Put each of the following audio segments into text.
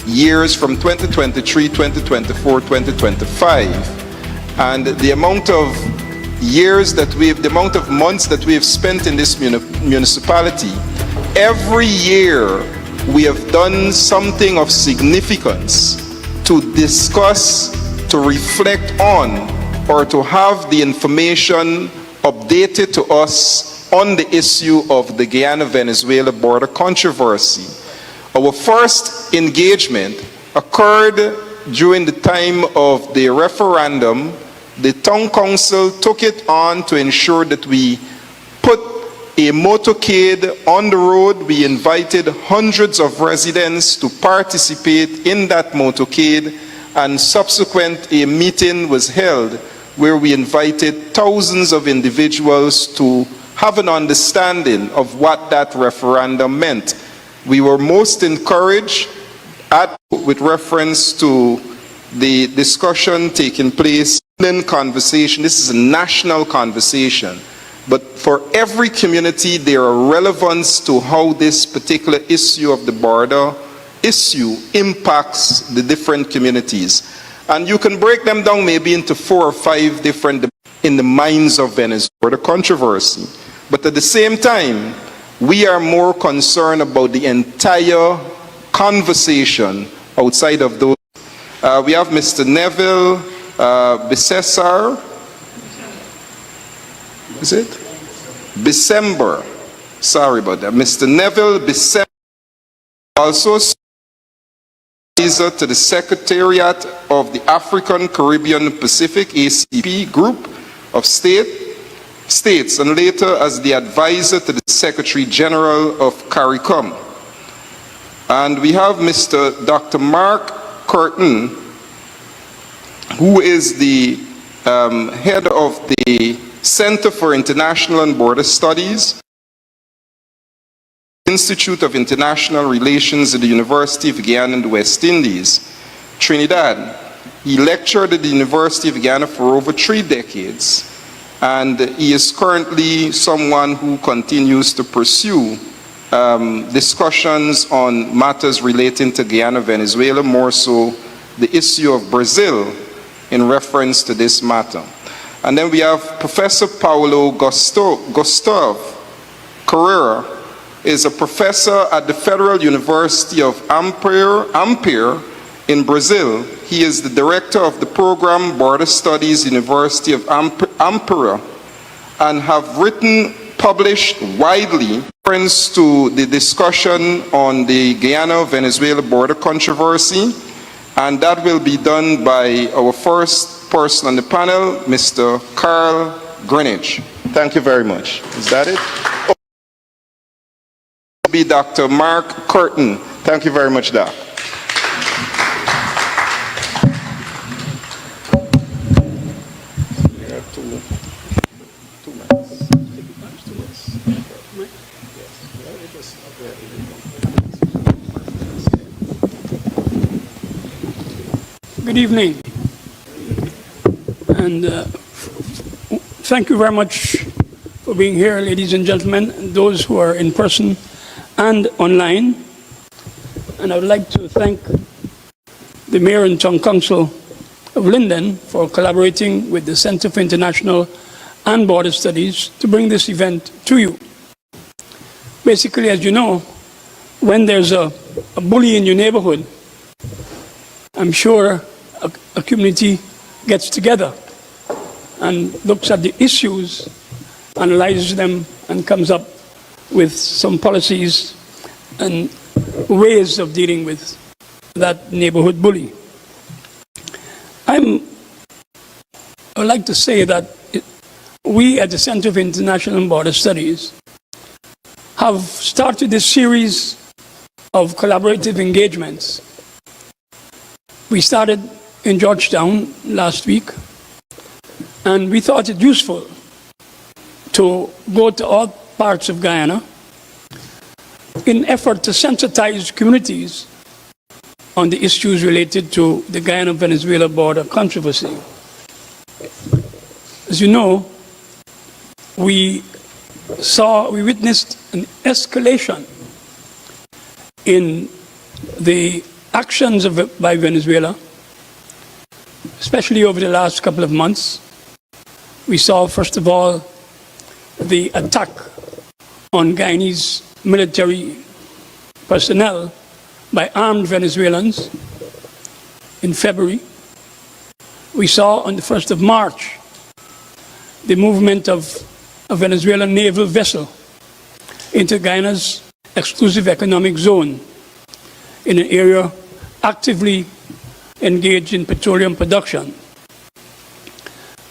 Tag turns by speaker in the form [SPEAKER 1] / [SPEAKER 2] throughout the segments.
[SPEAKER 1] years from 2023, 2024, 2025. And the amount of years that the amount of months that we have spent in this municipality, every year we have done something of significance to discuss, to reflect on, or to have the information updated to us on the issue of the Guyana-Venezuela border controversy. Our first engagement occurred during the time of the referendum. The town council took it on to ensure that we put a motorcade on the road. We invited hundreds of residents to participate in that motorcade, and subsequent a meeting was held where we invited thousands of individuals to have an understanding of what that referendum meant. We were most encouraged with reference to the discussion taking place in conversation. This is a national conversation, but for every community there are relevance to how this particular issue of the border issue impacts the different communities. And you can break them down maybe into 4 or 5 different in the minds of Venezuela, the controversy. But at the same time, we are more concerned about the entire conversation outside of those. We have Mr. Neville Besessar. Is it? December. Sorry about that. Mr. Neville Besessar, also to the Secretariat of the African, Caribbean, Pacific, ACP Group of States, and later as the advisor to the Secretary General of CARICOM. And we have Mr. Dr. Mark Curtin, who is the head of the Center for International and Border Studies, Institute of International Relations at the University of Guyana in the West Indies, Trinidad. He lectured at the University of Guyana for over 3 decades, and he is currently someone who continues to pursue discussions on matters relating to Guyana, Venezuela, more so the issue of Brazil in reference to this matter. And then we have Professor Paulo Gustavo Carrera, is a professor at the Federal University of Ampere in Brazil. He is the director of the program Border Studies, University of Ampere, and have published widely reference to the discussion on the Guyana-Venezuela border controversy, and that will be done by our first person on the panel, Mr. Carl Greenwich. Thank you very much. Is that it? Be Dr. Mark Curtin. Thank you very much, Doc.
[SPEAKER 2] Good evening, and thank you very much for being here, ladies and gentlemen, and those who are in person and online. And I would like to thank the Mayor and Town Council of Linden for collaborating with the Center for International and Border Studies to bring this event to you. Basically, as you know, when there's a bully in your neighborhood, I'm sure a community gets together and looks at the issues, analyzes them, and comes up with some policies and ways of dealing with that neighborhood bully. I would like to say that we at the Center for International and Border Studies have started this series of collaborative engagements. We started in Georgetown last week, and we thought it useful to go to all parts of Guyana in effort to sensitize communities on the issues related to the Guyana-Venezuela border controversy. As you know, we witnessed an escalation in the actions by Venezuela, especially over the last couple of months. We saw, first of all, the attack on Guyanese military personnel by armed Venezuelans in February. We saw on the 1st of March the movement of a Venezuelan naval vessel into Guyana's exclusive economic zone in an area actively engaged in petroleum production.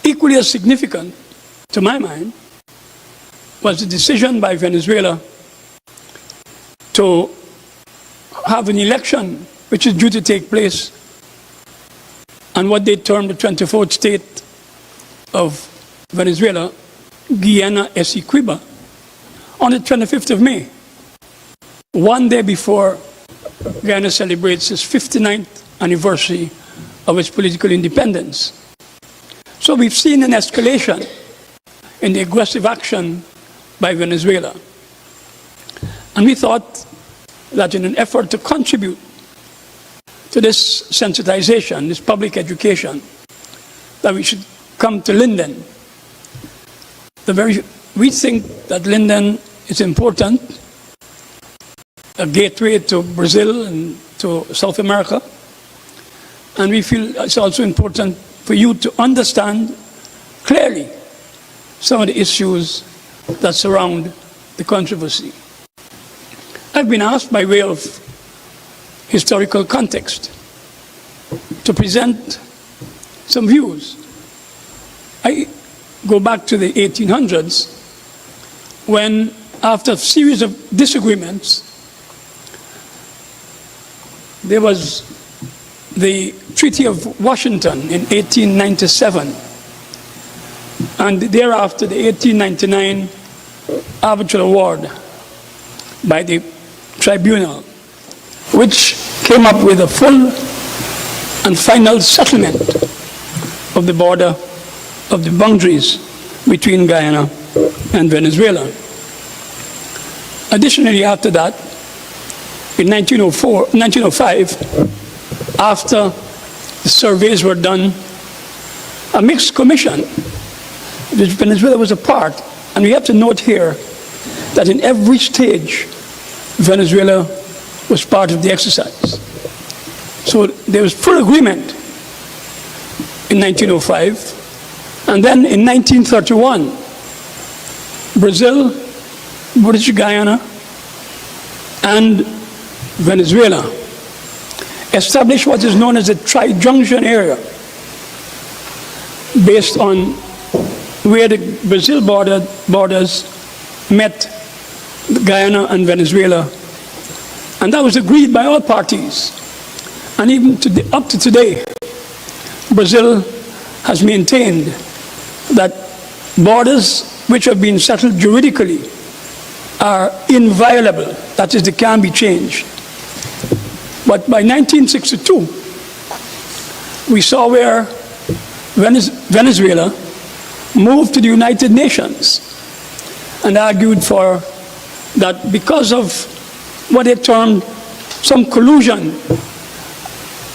[SPEAKER 2] Equally as significant, to my mind, was the decision by Venezuela to have an election which is due to take place on what they termed the 24th state of Venezuela, Guyana Essequiba, on the 25th of May, one day before Guyana celebrates its 59th anniversary of its political independence. So we've seen an escalation in the aggressive action by Venezuela. And we thought that in an effort to contribute to this sensitization, this public education, that we should come to Linden. We think that Linden is important, a gateway to Brazil and to South America. And we feel it's also important for you to understand clearly some of the issues that surround the controversy. I've been asked by way of historical context to present some views. I go back to the 1800s when, after a series of disagreements, there was the Treaty of Washington in 1897, and thereafter the 1899 arbitral award by the tribunal, which came up with a full and final settlement of the border, of the boundaries between Guyana and Venezuela. Additionally, after that, in 1905, after the surveys were done, a mixed commission, which Venezuela was a part, and we have to note here that in every stage, Venezuela was part of the exercise. So there was full agreement in 1905, and then in 1931, Brazil, British Guyana, and Venezuela established what is known as the tri-junction area, based on where the Brazil borders met Guyana and Venezuela. And that was agreed by all parties. And even up to today, Brazil has maintained that borders which have been settled juridically are inviolable, that is, they can't be changed. But by 1962, we saw where Venezuela moved to the United Nations and argued for that because of what they termed some collusion.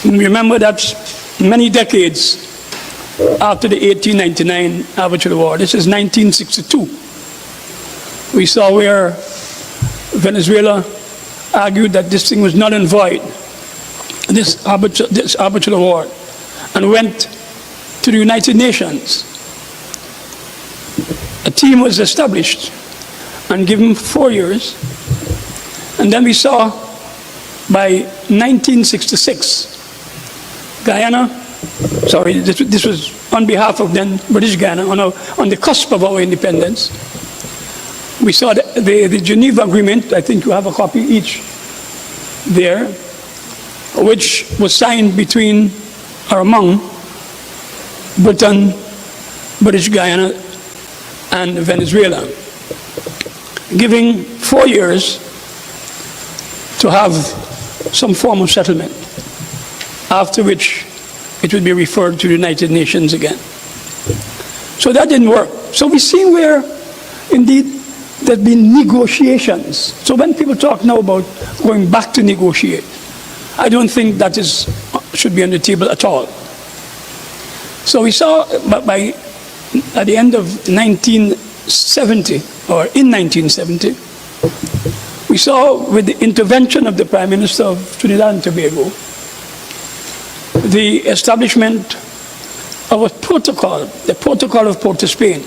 [SPEAKER 2] Remember, that's many decades after the 1899 arbitral award. This is 1962. We saw where Venezuela argued that this thing was null and void, this arbitral award, and went to the United Nations. A team was established and given 4 years. And then we saw by 1966, Guyana, sorry, this was on behalf of then British Guyana, on the cusp of our independence. We saw the Geneva Agreement, I think you have a copy each there, which was signed between or among Britain, British Guyana, and Venezuela, giving 4 years to have some form of settlement, after which it would be referred to the United Nations again. So that didn't work. So we've seen where, indeed, there have been negotiations. So when people talk now about going back to negotiate, I don't think that should be on the table at all. So we saw at the end of 1970, or in 1970, we saw with the intervention of the Prime Minister of Trinidad and Tobago, the establishment of a protocol, the Protocol of Port of Spain,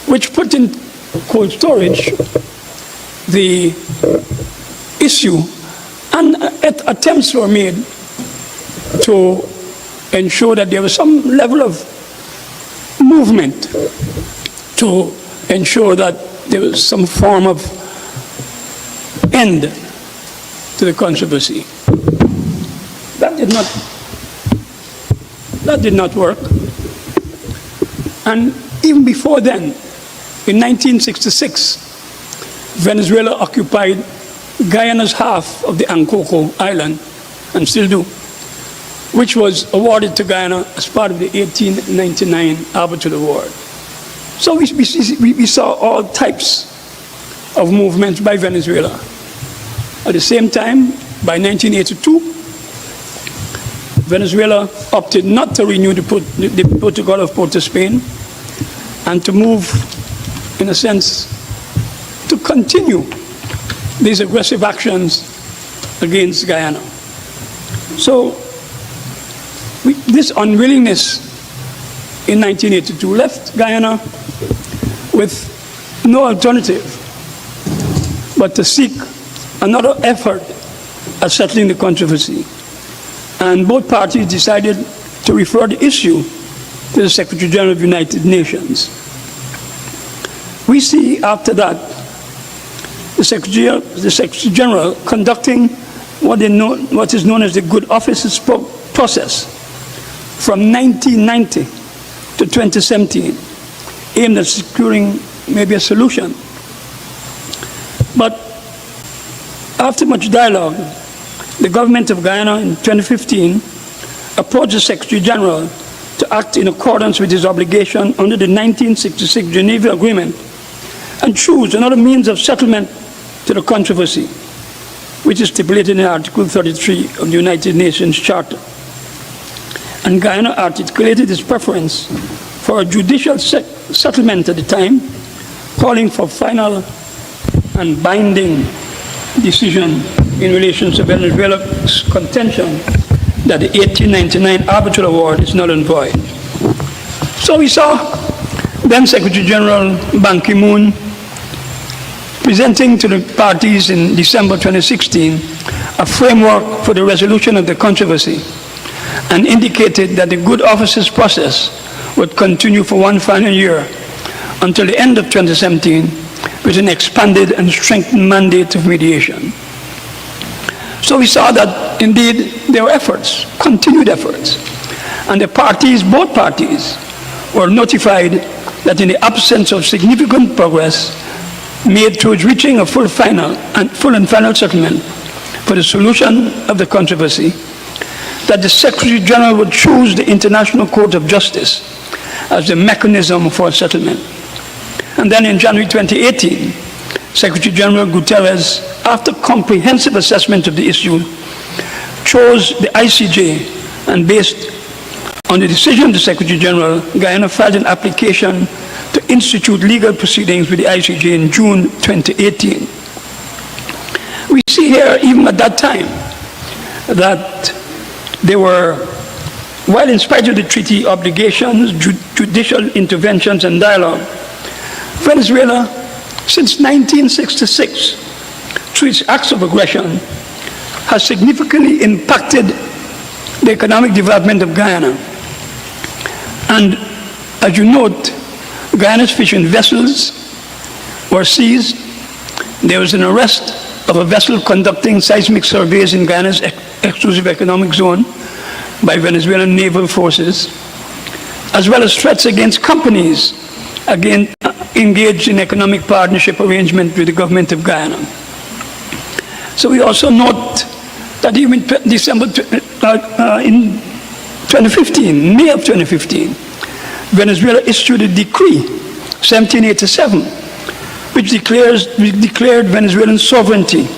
[SPEAKER 2] which put in cold storage the issue, and attempts were made to ensure that there was some level of movement to ensure that there was some form of end to the controversy. That did not work. And even before then, in 1966, Venezuela occupied Guyana's half of the Ankoko Island, and still do, which was awarded to Guyana as part of the 1899 Arbitral Award. So we saw all types of movements by Venezuela. At the same time, by 1982, Venezuela opted not to renew the Protocol of Port of Spain and to move, in a sense, to continue these aggressive actions against Guyana. So this unwillingness in 1982 left Guyana with no alternative but to seek another effort at settling the controversy. And both parties decided to refer the issue to the Secretary General of the United Nations. We see after that the Secretary General conducting what is known as the Good Offices process from 1990 to 2017, aimed at securing maybe a solution. But after much dialogue, the government of Guyana in 2015 approached the Secretary General to act in accordance with his obligation under the 1966 Geneva Agreement and choose another means of settlement to the controversy, which is stipulated in Article 33 of the United Nations Charter. And Guyana articulated its preference for a judicial settlement at the time, calling for final and binding decision in relation to Venezuela's contention that the 1899 Arbitral Award is null and void. So we saw then Secretary General Ban Ki-moon presenting to the parties in December 2016 a framework for the resolution of the controversy and indicated that the Good Offices process would continue for one final year until the end of 2017 with an expanded and strengthened mandate of mediation. So we saw that indeed there were efforts, continued efforts, and the parties, both parties, were notified that in the absence of significant progress made towards reaching a full and final settlement for the solution of the controversy, that the Secretary General would choose the International Court of Justice as the mechanism for a settlement. And then in January 2018, Secretary General Guterres, after comprehensive assessment of the issue, chose the ICJ, and based on the decision of the Secretary General, Guyana filed an application to institute legal proceedings with the ICJ in June 2018. We see here, even at that time, that there were, while in spite of the treaty obligations, judicial interventions and dialogue, Venezuela, since 1966, through its acts of aggression, has significantly impacted the economic development of Guyana. And as you note, Guyana's fishing vessels were seized. There was an arrest of a vessel conducting seismic surveys in Guyana's exclusive economic zone by Venezuelan naval forces, as well as threats against companies engaged in economic partnership arrangement with the government of Guyana. So we also note that even in 2015, May of 2015, Venezuela issued a decree, 1787, which declared Venezuelan sovereignty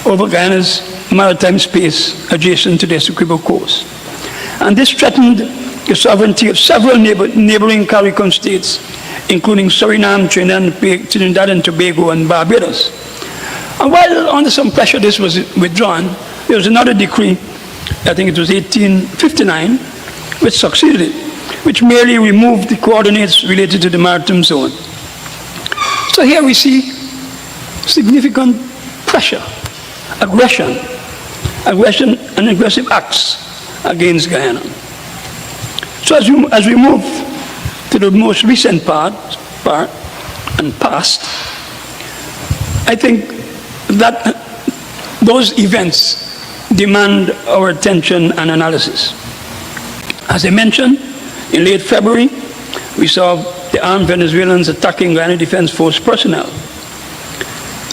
[SPEAKER 2] over Guyana's maritime space adjacent to the Essequibo coast. And this threatened the sovereignty of several neighboring CARICOM states, including Suriname, Trinidad and Tobago, and Barbados. And while under some pressure this was withdrawn, there was another decree, I think it was 1859, which succeeded it, which merely removed the coordinates related to the maritime zone. So here we see significant pressure, aggression and aggressive acts against Guyana. So as we move to the most recent part and past, I think that those events demand our attention and analysis. As I mentioned, in late February, we saw the armed Venezuelans attacking Guyana Defense Force personnel.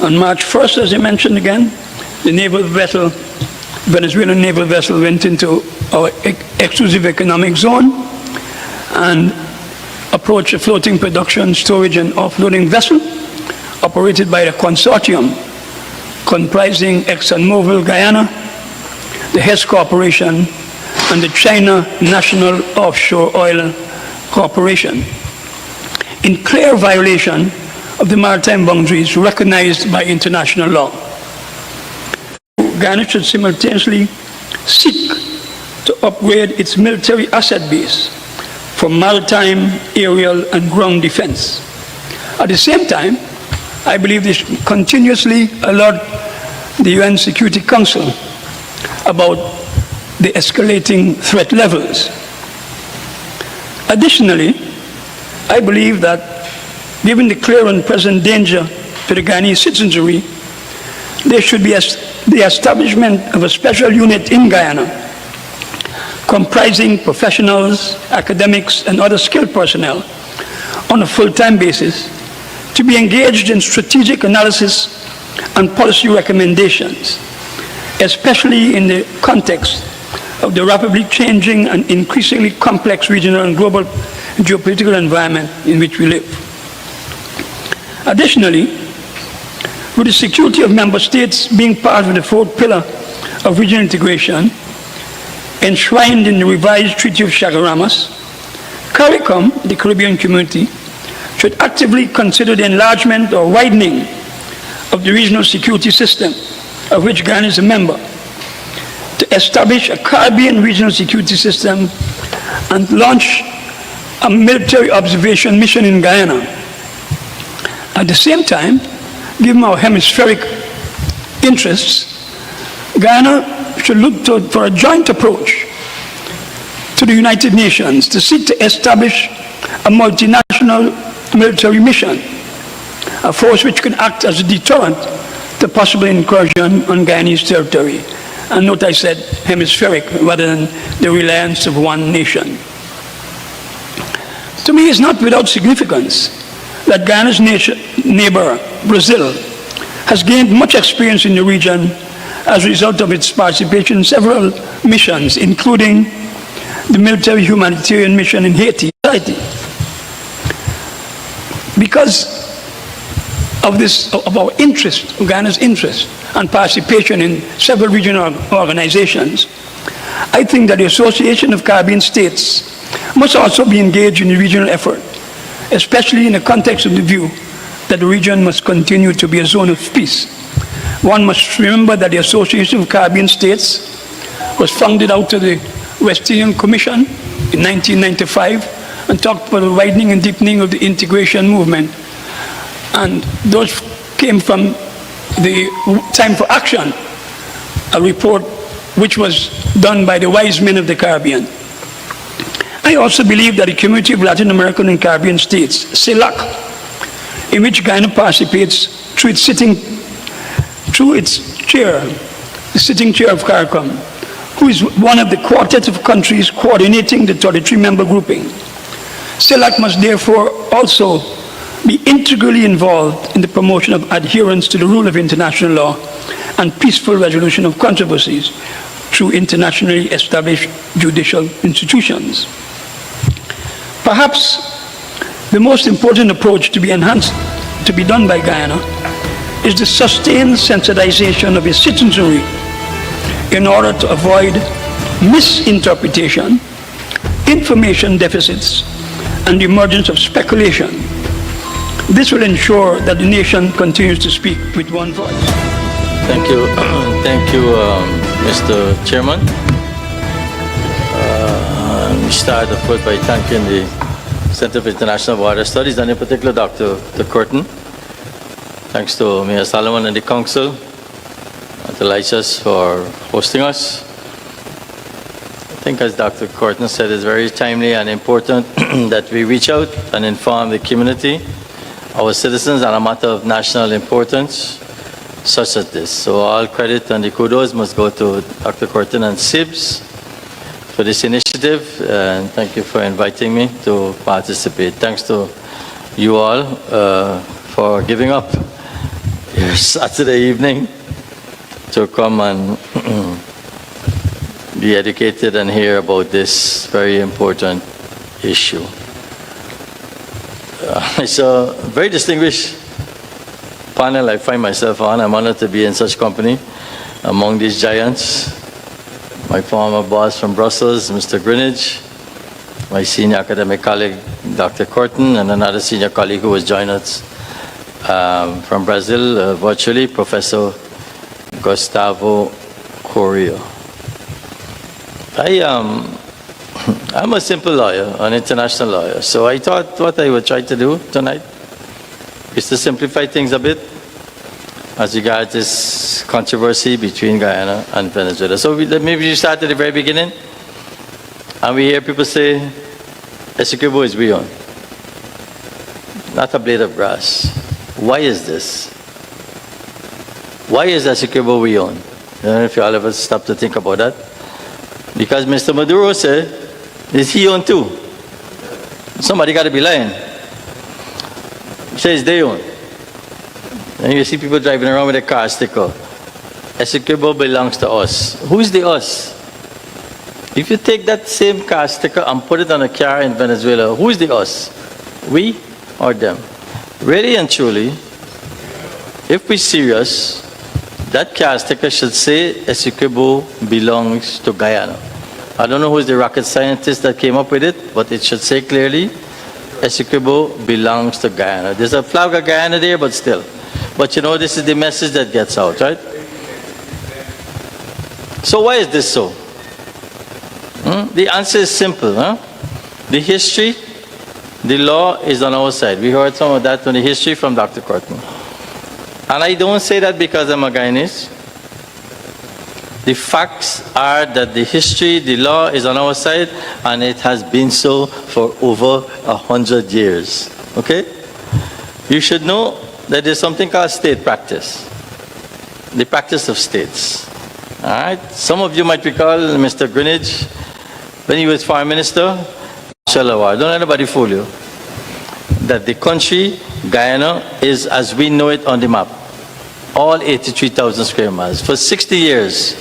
[SPEAKER 2] On March 1st, as I mentioned again, the Venezuelan naval vessel went into our exclusive economic zone and approached a floating production, storage, and offloading vessel operated by a consortium comprising ExxonMobil Guyana, the Hess Corporation, and the China National Offshore Oil Corporation, in clear violation of the maritime boundaries recognized by international law. Guyana should simultaneously seek to upgrade its military asset base for maritime, aerial, and ground defense. At the same time, I believe they should continuously alert the UN Security Council about the escalating threat levels. Additionally, I believe that given the clear and present danger to the Guyanese citizenry, there should be the establishment of a special unit in Guyana comprising professionals, academics, and other skilled personnel on a full-time basis to be engaged in strategic analysis and policy recommendations, especially in the context of the rapidly changing and increasingly complex regional and global geopolitical environment in which we live. Additionally, with the security of member states being part of the fourth pillar of regional integration, enshrined in the revised Treaty of Chaguaramas, CARICOM, the Caribbean Community, should actively consider the enlargement or widening of the regional security system, of which Guyana is a member, to establish a Caribbean regional security system and launch a military observation mission in Guyana. At the same time, given our hemispheric interests, Guyana should look for a joint approach to the United Nations to seek to establish a multinational military mission, a force which can act as a deterrent to possible incursion on Guyanese territory. And note I said hemispheric rather than the reliance of one nation. To me, it's not without significance that Guyana's neighbor, Brazil, has gained much experience in the region as a result of its participation in several missions, including the military humanitarian mission in Haiti. Because of our interest, Guyana's interest and participation in several regional organizations, I think that the Association of Caribbean States must also be engaged in the regional effort, especially in the context of the view that the region must continue to be a zone of peace. One must remember that the Association of Caribbean States was founded out of the West Indian Commission in 1995 and talked about the widening and deepening of the integration movement. And those came from the Time for Action, a report which was done by the wise men of the Caribbean. I also believe that the Community of Latin American and Caribbean States, CELAC, in which Guyana participates through its chair, the sitting chair of CARICOM, who is one of the quartet of countries coordinating the 33-member grouping. CELAC must therefore also be integrally involved in the promotion of adherence to the rule of international law and peaceful resolution of controversies through internationally established judicial institutions. Perhaps the most important approach to be done by Guyana is the sustained sensitization of its citizenry in order to avoid misinterpretation, information deficits, and the emergence of speculation. This will ensure that the nation continues to speak with one voice.
[SPEAKER 3] Thank you. Thank you, Mr. Chairman. We start, of course, by thanking the Center for International Water Studies, and in particular, Dr. Curtin. Thanks to Mayor Solomon and the Council, and to Lychas for hosting us. I think, as Dr. Curtin said, it's very timely and important that we reach out and inform the community, our citizens, on a matter of national importance, such as this. So all credit and the kudos must go to Dr. Curtin and Cibs for this initiative, and thank you for inviting me to participate. Thanks to you all for giving up your Saturday evening to come and be educated and hear about this very important issue. It's a very distinguished panel I find myself on. I'm honored to be in such company among these giants. My former boss from Brussels, Mr. Greenidge, my senior academic colleague, Dr. Curtin, and another senior colleague who has joined us from Brazil virtually, Professor Gustavo Correa. I'm a simple lawyer, an international lawyer, so I thought what I would try to do tonight is to simplify things a bit as regards this controversy between Guyana and Venezuela. So maybe you start at the very beginning, and we hear people say, Essequibo is beyond, not a blade of grass. Why is this? Why is Essequibo beyond? I don't know if you all ever stop to think about that. Because Mr. Maduro said, is he on too? Somebody got to be lying. He says they own. And you see people driving around with a car sticker. Essequibo belongs to us. Who's the us? If you take that same car sticker and put it on a car in Venezuela, who's the us? We or them? Really and truly, if we're serious, that car sticker should say Essequibo belongs to Guyana. I don't know who's the rocket scientist that came up with it, but it should say clearly Essequibo belongs to Guyana. There's a flag of Guyana there, but still. But you know, this is the message that gets out, right? So why is this so? The answer is simple. The history, the law is on our side. We heard some of that on the history from Dr. Curtin. And I don't say that because I'm a Guyanese. The facts are that the history, the law is on our side, and it has been so for over 100 years. Okay? You should know that there's something called state practice. The practice of states. All right? Some of you might recall Mr. Greenidge, when he was foreign minister, don't let anybody fool you, that the country, Guyana, is as we know it on the map. All 83,000 square miles. For 60 years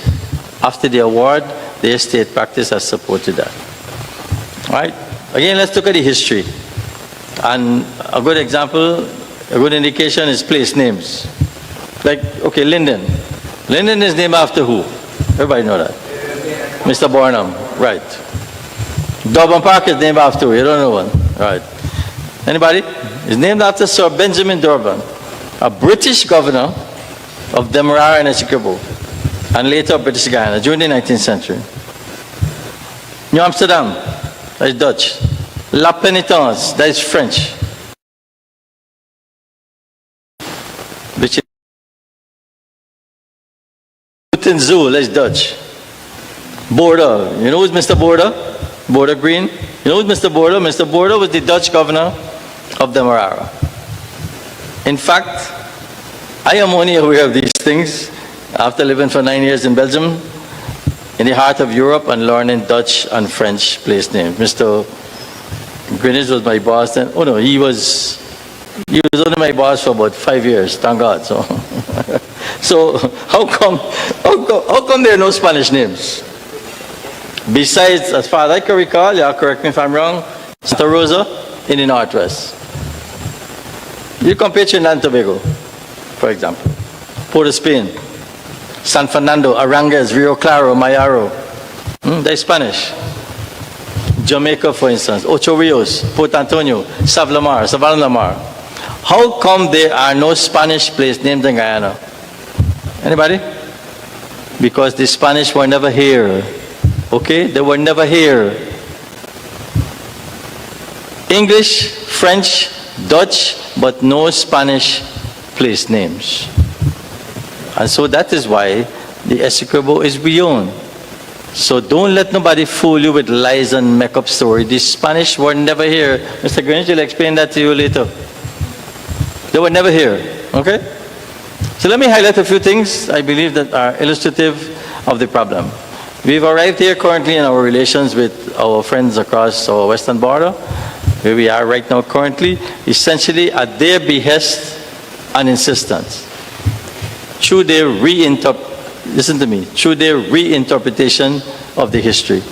[SPEAKER 3] after the award, their state practice has supported that. All right? Again, let's look at the history. And a good example, a good indication is place names. Like, okay, Linden. Linden is named after who? Everybody know that. Mr. Barnum, right. Durban Park is named after who? You don't know one. Right. Anybody? It's named after Sir Benjamin Durban, a British governor of Demerara and Essequibo, and later British Guyana during the 19th century. New Amsterdam, that is Dutch. La Pénitence, that is French. Zoo, that's Dutch. Border, you know who's Mr. Border? Border Green. You know who's Mr. Border? Mr. Border was the Dutch governor of Demerara. In fact, I am only aware of these things after living for 9 years in Belgium, in the heart of Europe, and learning Dutch and French place names. Mr. Greenidge was my boss then. Oh no, he was only my boss for about 5 years, thank God. So how come there are no Spanish names? Besides, as far as I can recall, y'all correct me if I'm wrong, Santa Rosa in the Northwest. You compare Trinidad and Tobago, for example. Port of Spain, San Fernando, Arangues, Rio Claro, Mayaro. They're Spanish. Jamaica, for instance, Ocho Rios, Port Antonio, Savlamar, Savanlamar. How come there are no Spanish place named in Guyana? Anybody? Because the Spanish were never here. Okay? They were never here. English, French, Dutch, but no Spanish place names. And so that is why the Essequibo is beyond. So don't let nobody fool you with lies and make up story. The Spanish were never here. Mr. Grange will explain that to you later. They were never here. Okay? So let me highlight a few things I believe that are illustrative of the problem. We've arrived here currently in our relations with our friends across our western border, where we are right now currently, essentially at their behest and insistence. Through their reinterpretation of the history.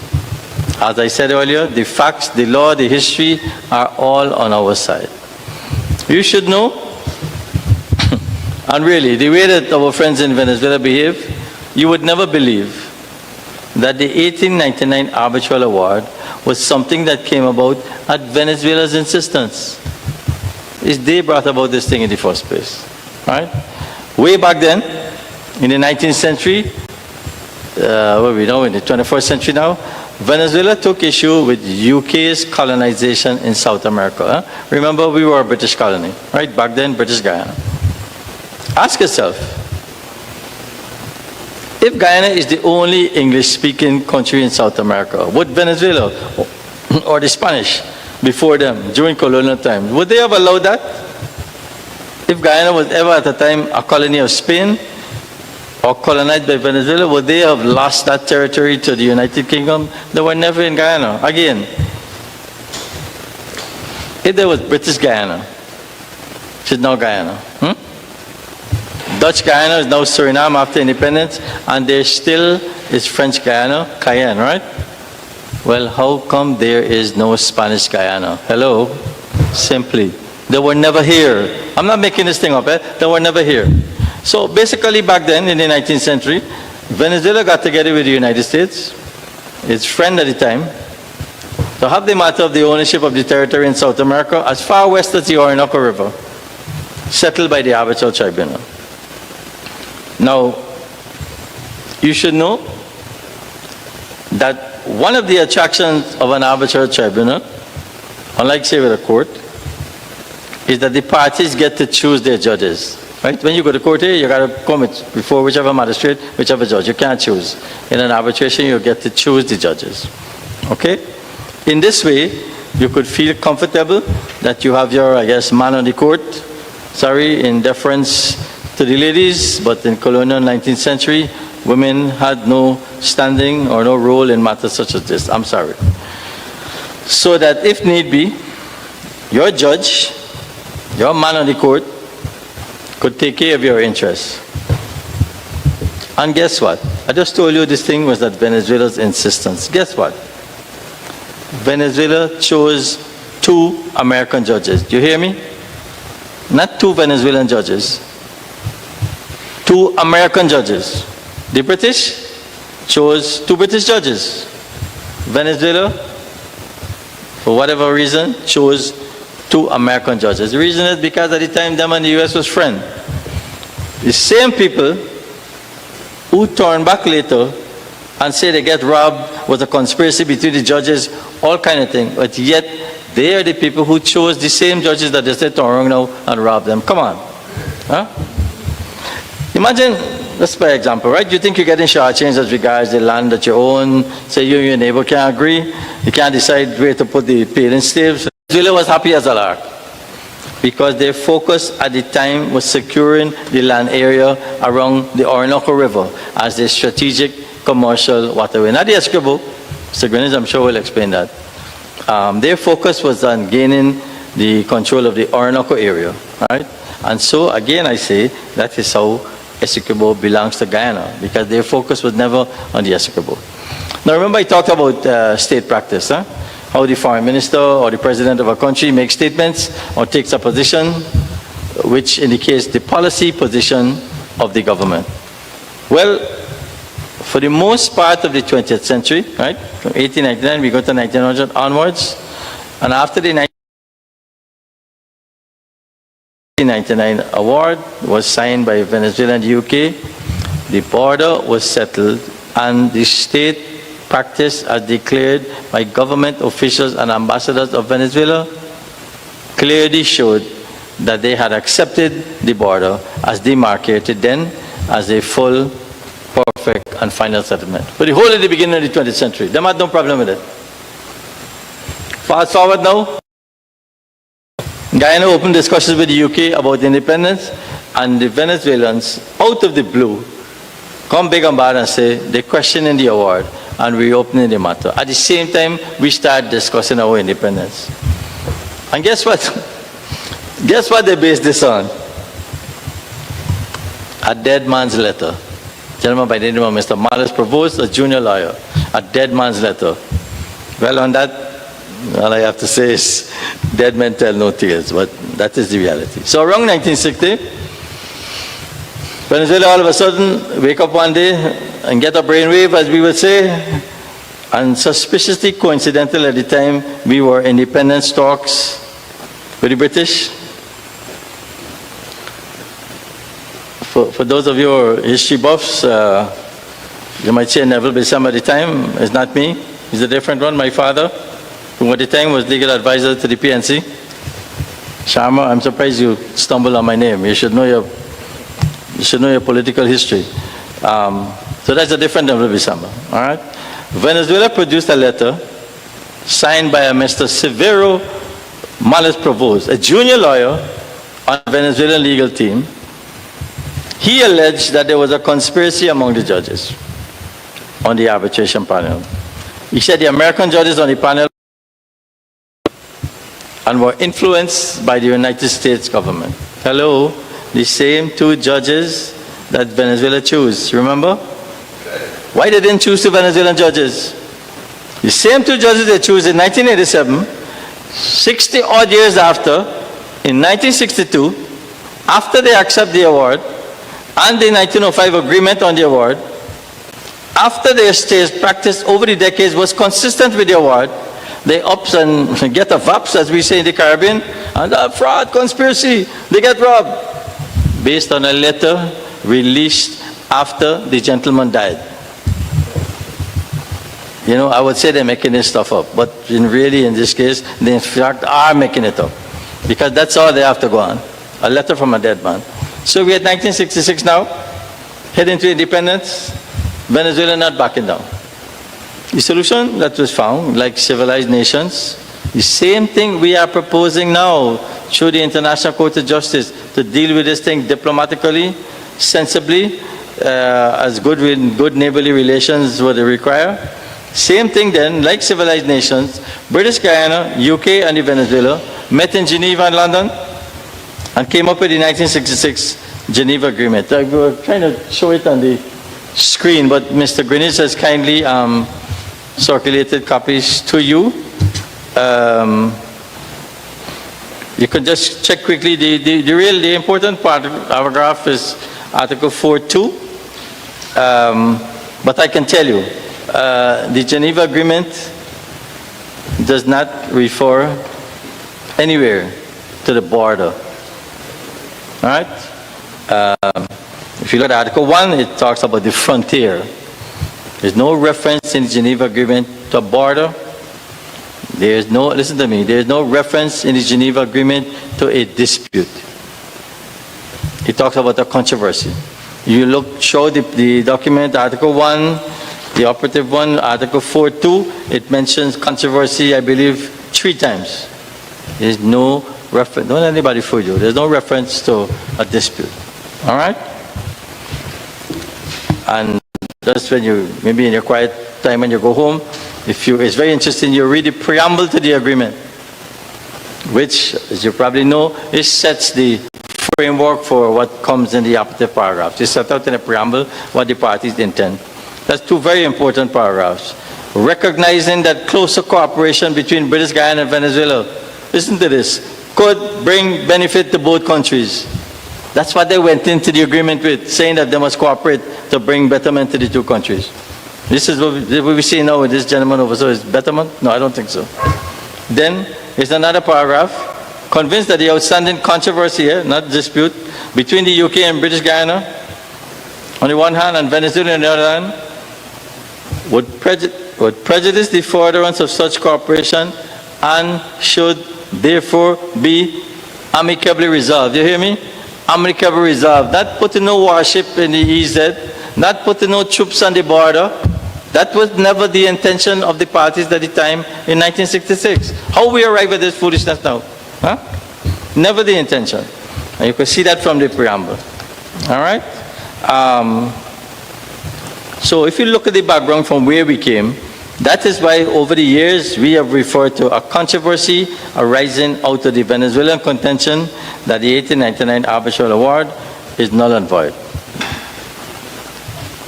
[SPEAKER 3] As I said earlier, the facts, the law, the history are all on our side. You should know, and really, the way that our friends in Venezuela behave, you would never believe that the 1899 Arbitral Award was something that came about at Venezuela's insistence. They brought about this thing in the first place, right? Way back then, in the 19th century, what we know in the 21st century now, Venezuela took issue with UK's colonization in South America. Remember, we were a British colony, right? Back then, British Guyana. Ask yourself, if Guyana is the only English-speaking country in South America, would Venezuela or the Spanish before them, during colonial times, would they have allowed that? If Guyana was ever at the time a colony of Spain or colonized by Venezuela, would they have lost that territory to the United Kingdom? They were never in Guyana. Again, if there was British Guyana, which is now Guyana, Dutch Guyana is now Suriname after independence, and there still is French Guyana, Cayenne, right? Well, how come there is no Spanish Guyana? Hello? Simply, they were never here. I'm not making this thing up, They were never here. So basically back then, in the 19th century, Venezuela got together with the United States, its friend at the time, to have the matter of the ownership of the territory in South America as far west as the Orinoco River, settled by the Arbitral Tribunal. Now, you should know that one of the attractions of an arbitral tribunal, unlike say with a court, is that the parties get to choose their judges. Right? When you go to court here, you got to come before whichever magistrate, whichever judge. You can't choose. In an arbitration, you get to choose the judges. Okay? In this way, you could feel comfortable that you have your, I guess, man on the court. Sorry, in deference to the ladies, but in colonial 19th century, women had no standing or no role in matters such as this. I'm sorry. So that if need be, your judge, your man on the court, could take care of your interests. And guess what? I just told you this thing was at Venezuela's insistence. Guess what? Venezuela chose 2 American judges. Do you hear me? Not 2 Venezuelan judges. 2 American judges. The British chose 2 British judges. Venezuela, for whatever reason, chose 2 American judges. The reason is because at the time them and the US was friends. The same people who turn back later and say they get robbed, was a conspiracy between the judges, all kind of thing, but yet they are the people who chose the same judges that they said turn around now and rob them. Come on. Huh? Imagine, let's by example, right? You think you're getting shortchanged as regards the land that you own, say you and your neighbor can't agree, you can't decide where to put the paling staves. Venezuela was happy as a lark because their focus at the time was securing the land area around the Orinoco River as their strategic commercial waterway. Not the Escalation, Mr. Greenwich, I'm sure will explain that. Their focus was on gaining the control of the Orinoco area, right? And so, again, I say, that is how Essequibo belongs to Guyana, because their focus was never on the Essequibo. Now, remember I talked about state practice, huh? How the foreign minister or the president of a country makes statements or takes a position which indicates the policy position of the government. Well, for the most part of the 20th century, right, from 1899 we go to 1900 onwards, and after the 1999 award was signed by Venezuela and the UK, the border was settled and the state practice as declared by government officials and ambassadors of Venezuela clearly showed that they had accepted the border as demarcated then as a full, perfect and final settlement. For the whole of the beginning of the 20th century, they had no problem with it. Fast forward now, Guyana opened discussions with the UK about independence, and the Venezuelans, out of the blue, come big and bad and say they're questioning the award and reopening the matter. At the same time, we start discussing our independence. And guess what? Guess what they based this on? A dead man's letter. A gentleman by the name of Mr. Malice Provost, a junior lawyer. A dead man's letter. Well, on that, all I have to say is, dead men tell no tales, but that is the reality. So around 1960, Venezuela all of a sudden wake up one day and get a brainwave, as we would say, and suspiciously coincidental at the time, we were independence talks with the British. For those of you who are history buffs, you might say Neville Bissam at the time. It's not me. He's a different one, my father, who at the time was legal advisor to the PNC. Sharma, I'm surprised you stumbled on my name. You should know your political history. So that's a different Neville Bissam. All right? Venezuela produced a letter signed by a Mr. Severo Malice Provost, a junior lawyer on the Venezuelan legal team. He alleged that there was a conspiracy among the judges on the arbitration panel. He said the American judges on the panel and were influenced by the United States government. Hello, the same two judges that Venezuela chose, remember? Why they didn't choose the Venezuelan judges? The same two judges they chose in 1987, 60 odd years after, in 1962, after they accept the award, and the 1905 agreement on the award, after their state's practice over the decades was consistent with the award, they ups and get a vaps, as we say in the Caribbean, and fraud, conspiracy, they get robbed, based on a letter released after the gentleman died. You know, I would say they're making this stuff up, but really in this case, they in fact are making it up, because that's all they have to go on, a letter from a dead man. So we're at 1966 now, heading to independence, Venezuela not backing down. The solution that was found, like civilized nations, the same thing we are proposing now through the International Court of Justice to deal with this thing diplomatically, sensibly, as good neighborly relations would require. Same thing then, like civilized nations, British Guyana, UK and Venezuela met in Geneva and London and came up with the 1966 Geneva Agreement. We were trying to show it on the screen, but Mr. Greenwich has kindly circulated copies to you. You can just check quickly. The important part of our graph is Article 4.2. But I can tell you, the Geneva Agreement does not refer anywhere to the border. All right? If you look at Article 1, it talks about the frontier. There's no reference in the Geneva Agreement to a border. There's no, listen to me, there's no reference in the Geneva Agreement to a dispute. It talks about a controversy. You show the document, Article 1, the operative one, Article 4.2, it mentions controversy, I believe, 3 times. There's no reference, don't let anybody fool you, there's no reference to a dispute. All right? And that's when you, maybe in your quiet time when you go home, it's very interesting, you read the preamble to the agreement, which, as you probably know, it sets the framework for what comes in the operative paragraphs. It set out in the preamble what the parties intend. That's 2 very important paragraphs. Recognizing that closer cooperation between British Guyana and Venezuela, listen to this, could bring benefit to both countries. That's what they went into the agreement with, saying that they must cooperate to bring betterment to the two countries. This is what we see now with this gentleman over. So is betterment? No, I don't think so. Then there's another paragraph. Convinced that the outstanding controversy here, not dispute, between the UK and British Guyana on the one hand and Venezuela on the other hand would prejudice the furtherance of such cooperation and should therefore be amicably resolved. You hear me? Amicably resolved. Not putting no warship in the EZ, not putting no troops on the border. That was never the intention of the parties at the time in 1966. How we arrive at this foolishness now? Huh? Never the intention. And you can see that from the preamble. All right? So if you look at the background from where we came, that is why over the years we have referred to a controversy arising out of the Venezuelan contention that the 1899 arbitral award is null and void.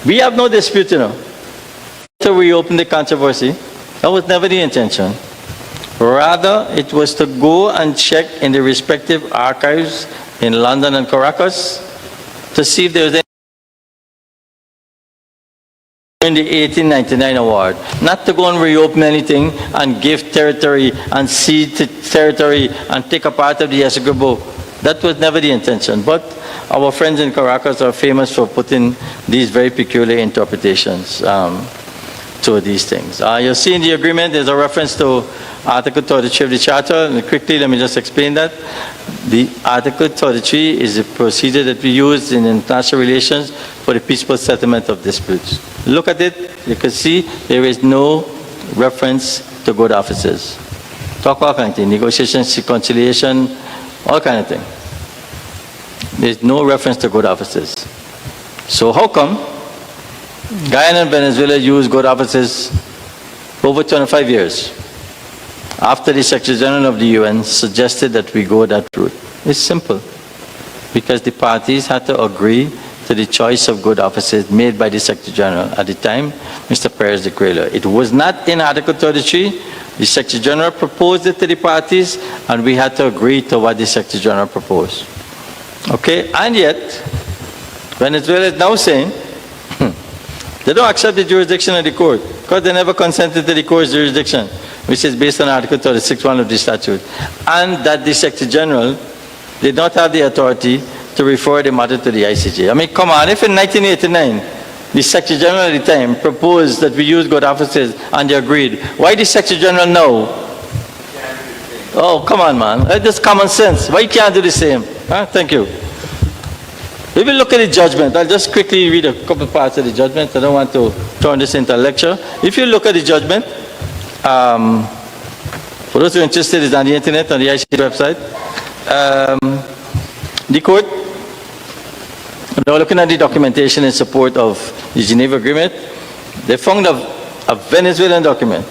[SPEAKER 3] We have no dispute, you know, to reopen the controversy. That was never the intention. Rather, it was to go and check in the respective archives in London and Caracas to see if there was any in the 1899 award. Not to go and reopen anything and give territory and cede territory and take a part of the Escalation. That was never the intention. But our friends in Caracas are famous for putting these very peculiar interpretations to these things. You'll see in the agreement there's a reference to Article 33 of the Charter, and quickly let me just explain that. The Article 33 is a procedure that we use in international relations for the peaceful settlement of disputes. Look at it, you can see there is no reference to good offices. Talk all kind of thing, negotiations, conciliation, all kind of thing. There's no reference to good offices. So how come Guyana and Venezuela use good offices for over 25 years after the Secretary General of the UN suggested that we go that route? It's simple. Because the parties had to agree to the choice of good offices made by the Secretary General at the time, Mr. Perez de Cuellar. It was not in Article 33. The Secretary General proposed it to the parties, and we had to agree to what the Secretary General proposed. Okay, and yet, Venezuela is now saying they don't accept the jurisdiction of the court because they never consented to the court's jurisdiction, which is based on Article 36(1) of the statute, and that the Secretary General did not have the authority to refer the matter to the ICJ. I mean, come on, if in 1989 the Secretary General at the time proposed that we use good offices and they agreed, why the Secretary General no? Oh, come on, man. That's just common sense. Why you can't do the same? Huh? Thank you. We will look at the judgment. I'll just quickly read a couple parts of the judgment. I don't want to turn this into a lecture. If you look at the judgment, for those who are interested, it's on the internet, on the ICJ website. The court, now looking at the documentation in support of the Geneva Agreement, they found a Venezuelan document.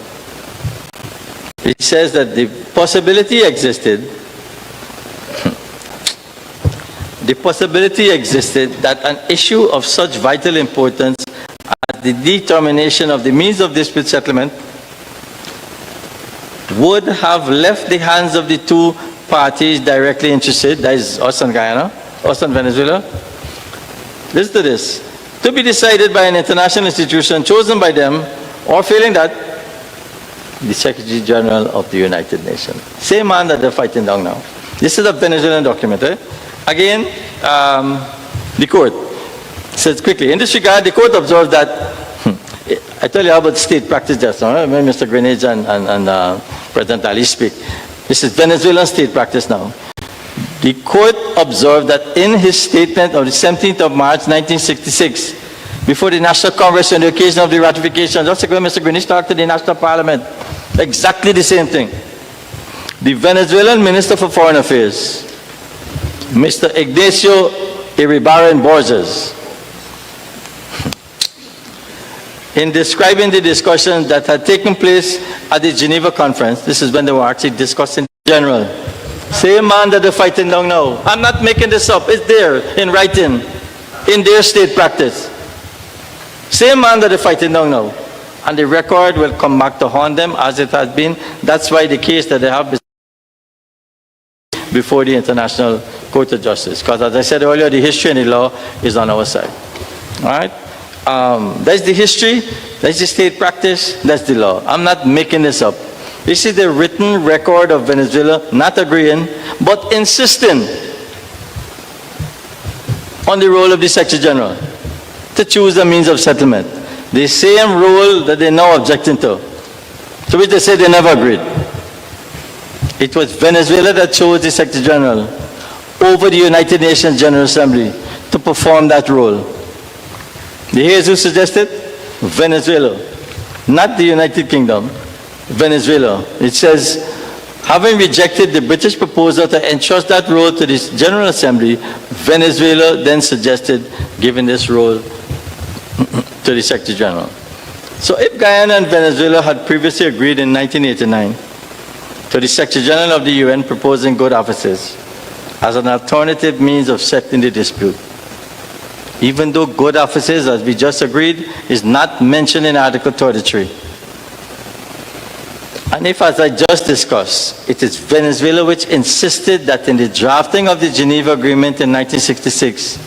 [SPEAKER 3] It says that the possibility existed that an issue of such vital importance as the determination of the means of dispute settlement would have left the hands of the two parties directly interested, that is us and Guyana, us and Venezuela. Listen to this. To be decided by an international institution chosen by them, or failing that, the Secretary General of the United Nations. Same man that they're fighting down now. This is a Venezuelan document. Again, the court says quickly, in this regard, the court observed that, I tell you about state practice just now, when Mr. Greenidge and President Ali speak. This is Venezuelan state practice now. The court observed that in his statement of the 17th of March, 1966, before the National Congress on the occasion of the ratification, just like when Mr. Greenidge talked to the National Parliament, exactly the same thing. The Venezuelan Minister for Foreign Affairs, Mr. Ignacio Iribarren Borges, in describing the discussions that had taken place at the Geneva Conference, this is when they were actually discussing in general. Same man that they're fighting down now. I'm not making this up. It's there in writing, in their state practice. Same man that they're fighting down now. And the record will come back to haunt them as it has been. That's why the case that they have before the International Court of Justice. Because as I said earlier, the history and the law is on our side. All right? That's the history, that's the state practice, that's the law. I'm not making this up. This is the written record of Venezuela not agreeing, but insisting on the role of the Secretary General to choose a means of settlement. The same role that they're now objecting to which they say they never agreed. It was Venezuela that chose the Secretary General over the United Nations General Assembly to perform that role. The here's who suggested? Venezuela, not the United Kingdom, Venezuela. It says, having rejected the British proposal to entrust that role to the General Assembly, Venezuela then suggested giving this role to the Secretary General. So if Guyana and Venezuela had previously agreed in 1989 to the Secretary General of the UN proposing good offices as an alternative means of settling the dispute, even though good offices, as we just agreed, is not mentioned in Article 33. And if, as I just discussed, it is Venezuela which insisted that in the drafting of the Geneva Agreement in 1966,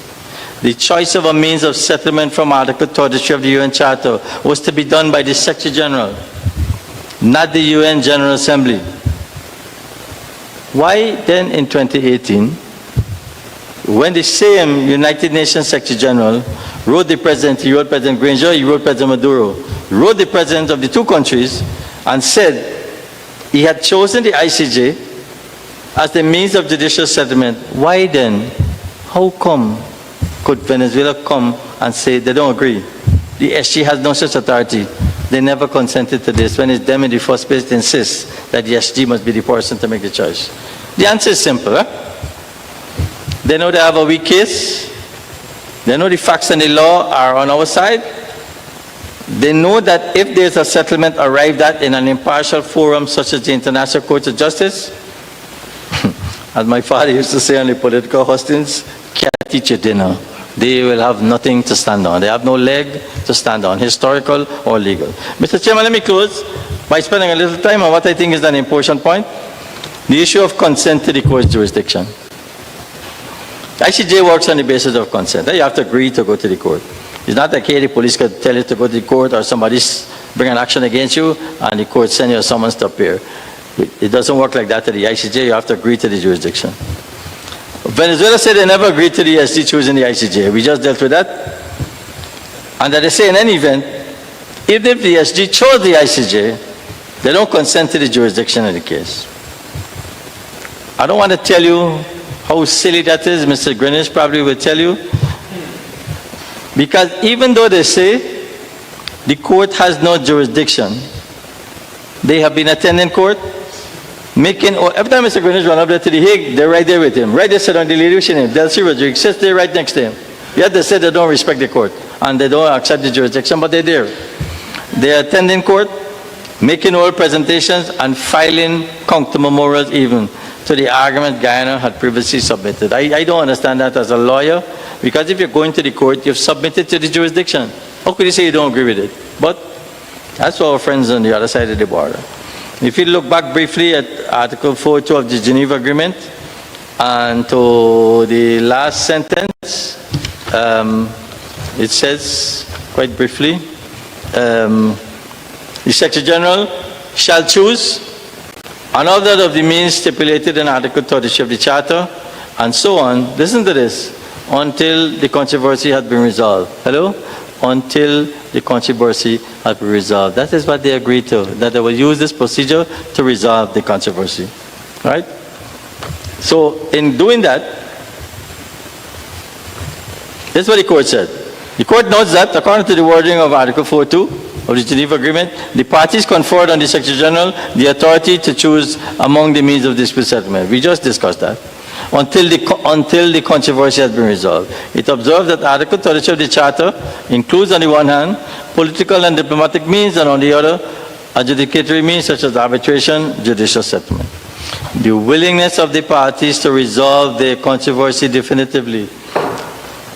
[SPEAKER 3] the choice of a means of settlement from Article 33 of the UN Charter was to be done by the Secretary General, not the UN General Assembly. Why then in 2018, when the same United Nations Secretary General wrote the President, he wrote President Granger, he wrote President Maduro, wrote the President of the two countries and said he had chosen the ICJ as the means of judicial settlement, why then, how come could Venezuela come and say they don't agree? The SG has no such authority. They never consented to this when it's them in the first place that insist that the SG must be the person to make the choice. The answer is simple. They know they have a weak case. They know the facts and the law are on our side. They know that if there's a settlement arrived at in an impartial forum such as the International Court of Justice, as my father used to say on the political hustings, can't teach you dinner. They will have nothing to stand on. They have no leg to stand on, historical or legal. Mr. Chairman, let me close by spending a little time on what I think is an important point, the issue of consent to the court's jurisdiction. ICJ works on the basis of consent. You have to agree to go to the court. It's not like here the police could tell you to go to the court or somebody bring an action against you and the court send you a summons to appear. It doesn't work like that at the ICJ. You have to agree to the jurisdiction. Venezuela said they never agreed to the SG choosing the ICJ. We just dealt with that. And that they say in any event, even if the SG chose the ICJ, they don't consent to the jurisdiction of the case. I don't want to tell you how silly that is. Mr. Greenwich probably will tell you. Because even though they say the court has no jurisdiction, they have been attending court, making, every time Mr. Greenwich run up there to the Hague, they're right there with him. Right there, sit on the lady, what's her name? Delcy Rodriguez, sits there right next to him. Yet they say they don't respect the court and they don't accept the jurisdiction, but they're there. They're attending court, making oral presentations and filing counter memorials even to the argument Guyana had previously submitted. I don't understand that as a lawyer, because if you're going to the court, you've submitted to the jurisdiction. How could you say you don't agree with it? But that's for our friends on the other side of the border. If you look back briefly at Article 4.2 of the Geneva Agreement and to the last sentence, it says, quite briefly, the Secretary General shall choose another of the means stipulated in Article 33 of the Charter, and so on. Listen to this. Until the controversy had been resolved. Hello? Until the controversy had been resolved. That is what they agreed to, that they will use this procedure to resolve the controversy. Right? So, in doing that, this is what the court said. The court notes that, according to the wording of Article 4.2 of the Geneva Agreement, the parties conferred on the Secretary General the authority to choose among the means of dispute settlement. We just discussed that. Until the controversy has been resolved. It observed that Article 33 of the Charter includes, on the one hand, political and diplomatic means, and on the other, adjudicatory means such as arbitration, judicial settlement. The willingness of the parties to resolve their controversy definitively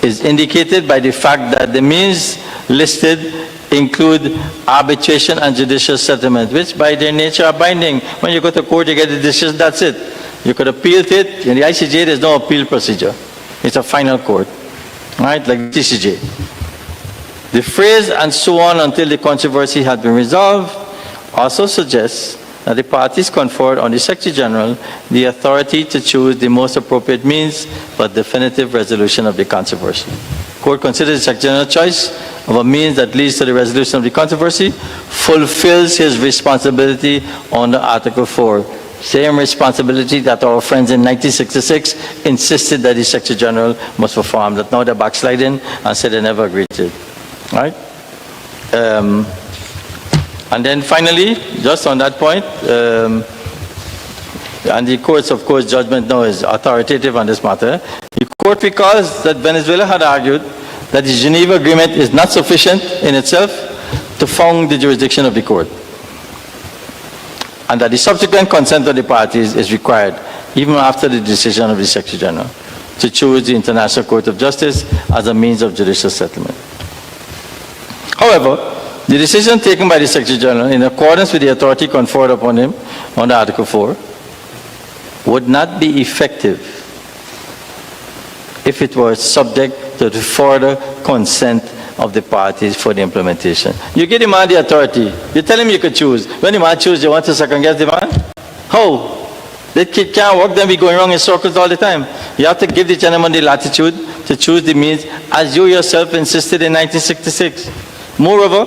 [SPEAKER 3] is indicated by the fact that the means listed include arbitration and judicial settlement, which by their nature are binding. When you go to court, you get a decision, that's it. You could appeal to it. In the ICJ, there's no appeal procedure. It's a final court, right? Like the TCJ. The phrase "and so on until the controversy had been resolved" also suggests that the parties conferred on the Secretary General the authority to choose the most appropriate means for definitive resolution of the controversy. Court considers the Secretary General's choice of a means that leads to the resolution of the controversy fulfills his responsibility under Article 4. Same responsibility that our friends in 1966 insisted that the Secretary General must perform, that now they're backsliding and said they never agreed to it. Right? And then finally, just on that point, and the court's, of course, judgment now is authoritative on this matter. The court recalls that Venezuela had argued that the Geneva Agreement is not sufficient in itself to found the jurisdiction of the court, and that the subsequent consent of the parties is required even after the decision of the Secretary General to choose the International Court of Justice as a means of judicial settlement. However, the decision taken by the Secretary General in accordance with the authority conferred upon him under Article 4 would not be effective if it were subject to the further consent of the parties for the implementation. You give the man the authority. You tell him you could choose. When the man chooses, you want to second guess the man? How? That kid can't work, then we going wrong in circles all the time. You have to give the gentleman the latitude to choose the means as you yourself insisted in 1966. Moreover,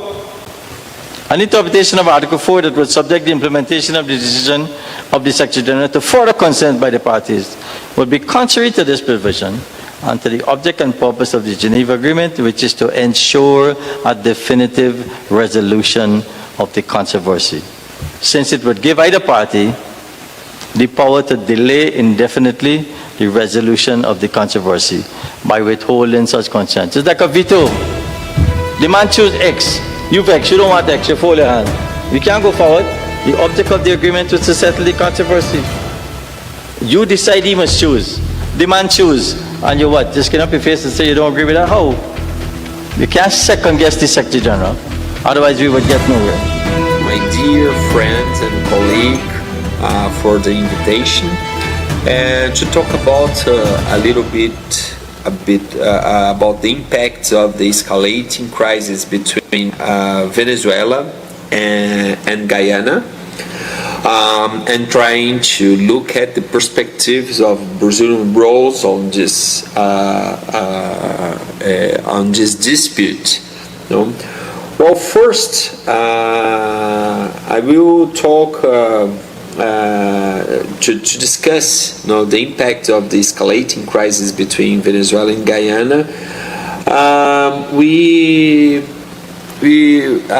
[SPEAKER 3] an interpretation of Article 4 that would subject the implementation of the decision of the Secretary General to further consent by the parties would be contrary to this provision and to the object and purpose of the Geneva Agreement, which is to ensure a definitive resolution of the controversy, since it would give either party the power to delay indefinitely the resolution of the controversy by withholding such consent. It's like a veto. The man choose X. You vex, you don't want X, you fold your hand. You can't go forward. The object of the agreement was to settle the controversy. You decide he must choose. The man choose. And you what? Just get up your face and say you don't agree with that? How? You can't second guess the Secretary General. Otherwise we would get nowhere.
[SPEAKER 4] My dear friends and colleague, for the invitation to talk about a bit about the impact of the escalating crisis between Venezuela and Guyana, and trying to look at the perspectives of Brazilian roles on this dispute. You know? Well, first, I will talk to discuss the impact of the escalating crisis between Venezuela and Guyana.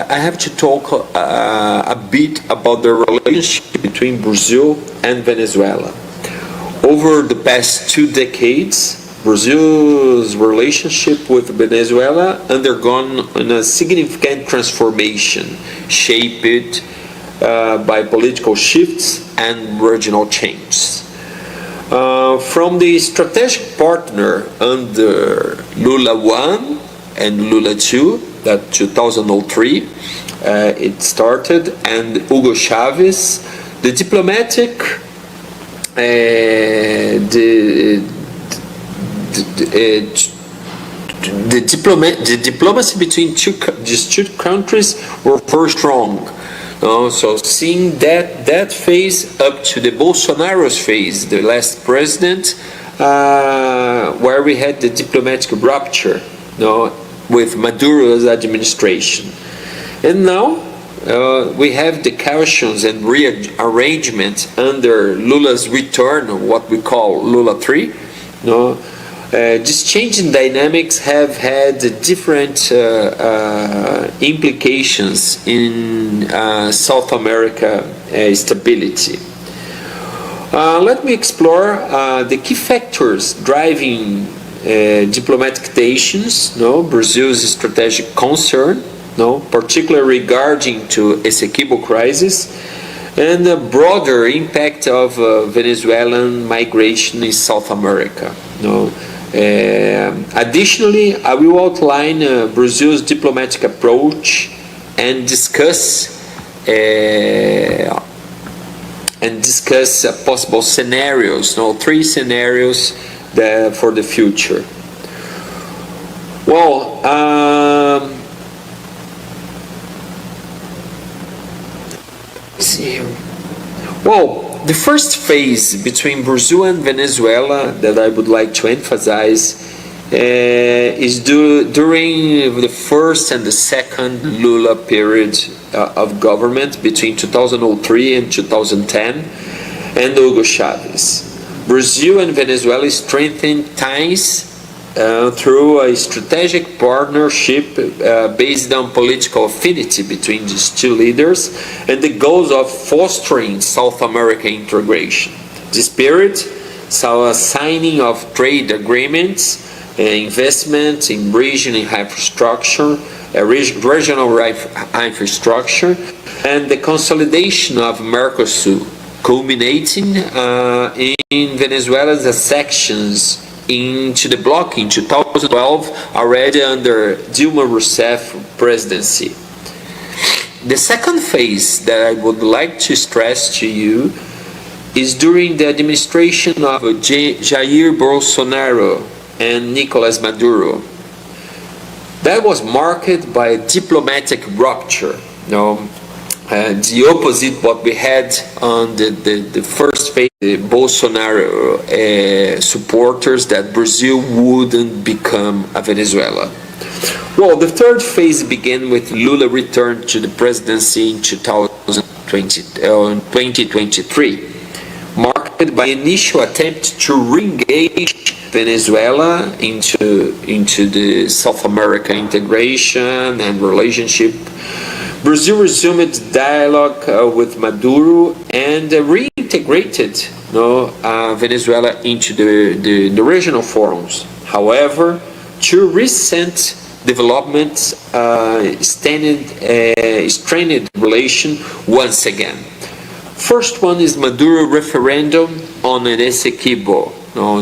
[SPEAKER 4] I have to talk a bit about the relationship between Brazil and Venezuela. Over the past 2 decades, Brazil's relationship with Venezuela undergone a significant transformation, shaped by political shifts and regional changes. From the strategic partner under Lula I and Lula II, that 2003 it started, and Hugo Chavez, the diplomacy between these two countries were very strong. So seeing that phase up to the Bolsonaro's phase, the last president, where we had the diplomatic rupture, with Maduro's administration, and now we have the cautions and rearrangement under Lula's return, what we call Lula III. These changing dynamics have had different implications in South America stability. Let me explore the key factors driving diplomatic tensions, Brazil's strategic concern, particularly regarding to Essequibo crisis, and the broader impact of Venezuelan migration in South America. Additionally, I will outline Brazil's diplomatic approach and discuss and discuss possible scenarios, three scenarios for the future. Well, the first phase between Brazil and Venezuela that I would like to emphasize is during the first and the second Lula period of government between 2003 and 2010 and Hugo Chavez. Brazil and Venezuela strengthened ties through a strategic partnership based on political affinity between these two leaders and the goals of fostering South American integration. This period saw a signing of trade agreements, investment in regional infrastructure, regional infrastructure, and the consolidation of Mercosur, culminating in Venezuela's accessions into the bloc in 2012, already under Dilma Rousseff presidency. The second phase that I would like to stress to you is during the administration of Jair Bolsonaro and Nicolás Maduro. That was marked by a diplomatic rupture. The opposite what we had on the first phase, the Bolsonaro supporters, that Brazil wouldn't become a Venezuela. Well, the third phase began with Lula return to the presidency in 2023, marked by initial attempt to re-engage Venezuela into the South America integration and relationship. Brazil resumed dialogue with Maduro and reintegrated Venezuela into the regional forums. However, two recent developments strained relation once again. First one is Maduro referendum on an Essequibo,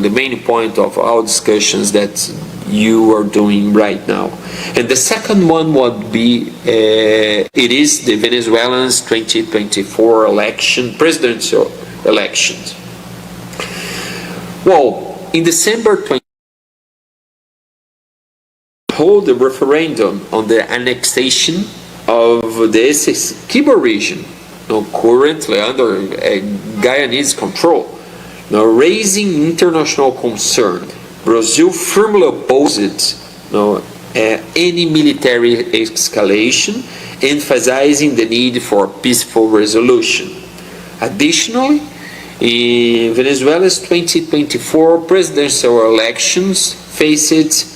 [SPEAKER 4] the main point of our discussions that you are doing right now. And the second one would be, it is the Venezuelans 2024 presidential elections. Well, in December 2020, hold a referendum on the annexation of the Essequibo region, currently under Guyanese control, raising international concern. Brazil firmly opposed any military escalation, emphasizing the need for peaceful resolution. Additionally, in Venezuela's 2024 presidential elections faced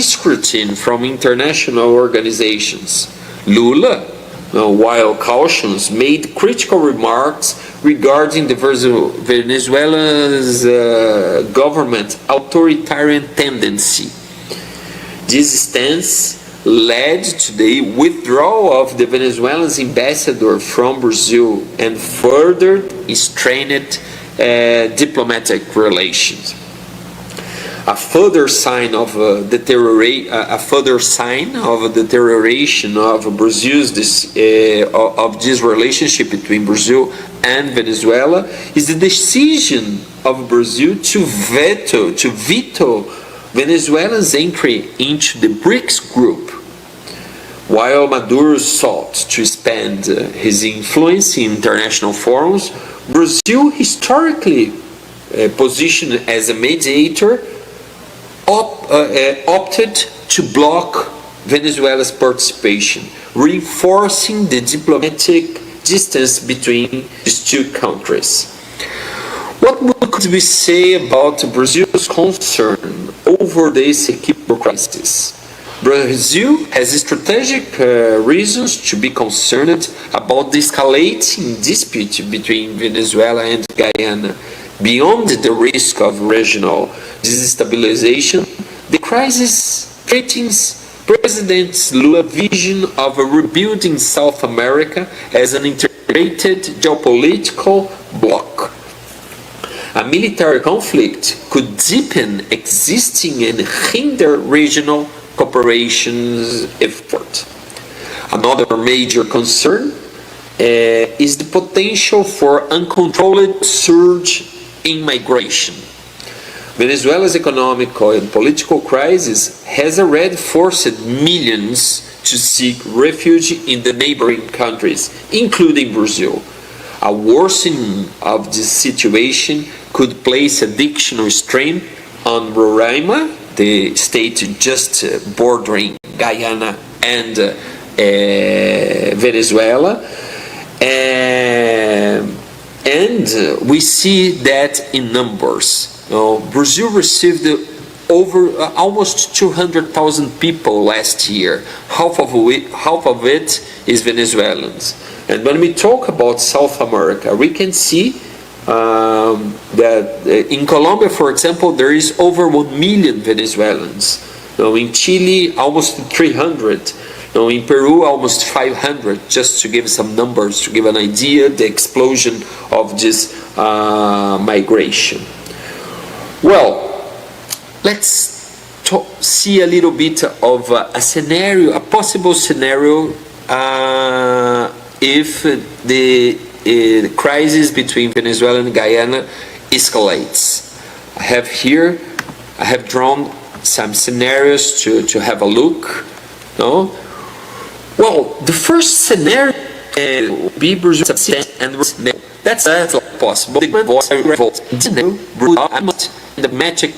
[SPEAKER 4] scrutiny from international organizations. Lula, while cautious, made critical remarks regarding the Venezuela's government authoritarian tendency. This stance led to the withdrawal of the Venezuelan ambassador from Brazil and further strained diplomatic relations. A further sign of deterioration of Brazil's this relationship between Brazil and Venezuela is the decision of Brazil to veto Venezuela's entry into the BRICS group. While Maduro sought to expand his influence in international forums, Brazil, historically positioned as a mediator, opted to block Venezuela's participation, reinforcing the diplomatic distance between these two countries. What could we say about Brazil's concern over the Essequibo crisis? Brazil has strategic reasons to be concerned about the escalating dispute between Venezuela and Guyana. Beyond the risk of regional destabilization, the crisis threatens President Lula's vision of a rebuilding South America as an integrated geopolitical bloc. A military conflict could deepen existing and hinder regional cooperation's effort. Another major concern is the potential for uncontrolled surge in migration. Venezuela's economic and political crisis has already forced millions to seek refuge in the neighboring countries, including Brazil. A worsening of this situation could place additional strain on Roraima, the state just bordering Guyana and Venezuela. And we see that in numbers. Brazil received over almost 200,000 people last year. Half of it is Venezuelans. And when we talk about South America, we can see that in Colombia, for example, there is over 1 million Venezuelans. In Chile, almost 300. In Peru, almost 500, just to give some numbers, to give an idea, the explosion of this migration. Well, let's see a little bit of a scenario, a possible scenario, if the crisis between Venezuela and Guyana escalates. I have drawn some scenarios to have a look. Well, the first scenario would be Brazil and that's possible. The magic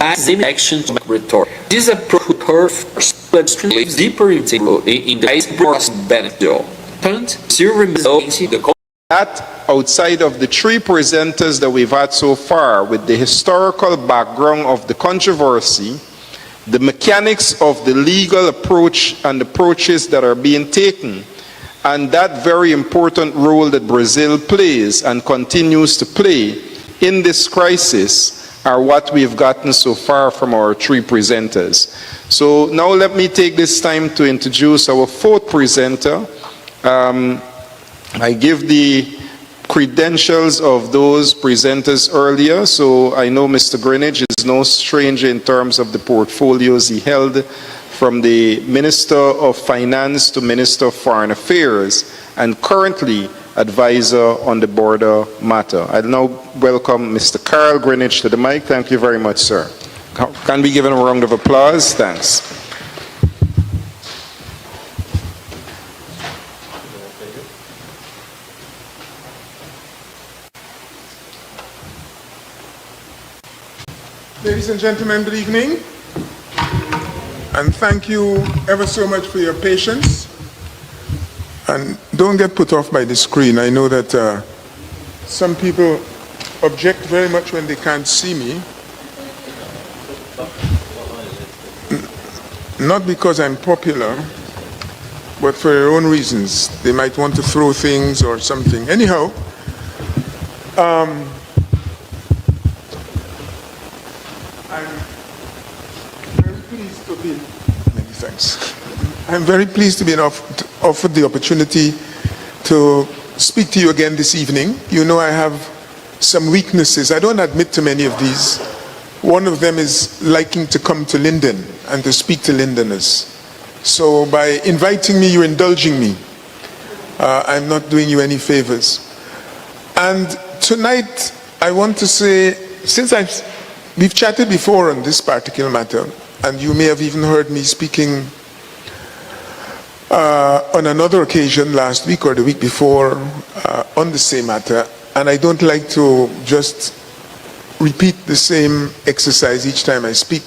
[SPEAKER 4] action rhetoric. This approach lives deeper into the iceberg benefit.
[SPEAKER 1] That outside of the three presenters that we've had so far, with the historical background of the controversy, the mechanics of the legal approach and approaches that are being taken, and that very important role that Brazil plays and continues to play in this crisis, are what we've gotten so far from our three presenters. So now let me take this time to introduce our fourth presenter. I give the credentials of those presenters earlier, so I know Mr. Greenidge is no stranger in terms of the portfolios he held, from the Minister of Finance to Minister of Foreign Affairs, and currently advisor on the border matter. I'll now welcome Mr. Carl Greenidge to the mic. Thank you very much, sir. Can we give him a round of applause? Thanks.
[SPEAKER 5] Ladies and gentlemen, good evening. And thank you ever so much for your patience. And don't get put off by the screen. I know that some people object very much when they can't see me. Not because I'm popular, but for their own reasons. They might want to throw things or something. Anyhow, I'm very pleased to be, many thanks. I'm very pleased to be offered the opportunity to speak to you again this evening. You know I have some weaknesses. I don't admit to many of these. One of them is liking to come to Linden and to speak to Lindeners. So by inviting me, you're indulging me. I'm not doing you any favors. And tonight, I want to say, since we've chatted before on this particular matter, and you may have even heard me speaking on another occasion last week or the week before on the same matter, and I don't like to just repeat the same exercise each time I speak.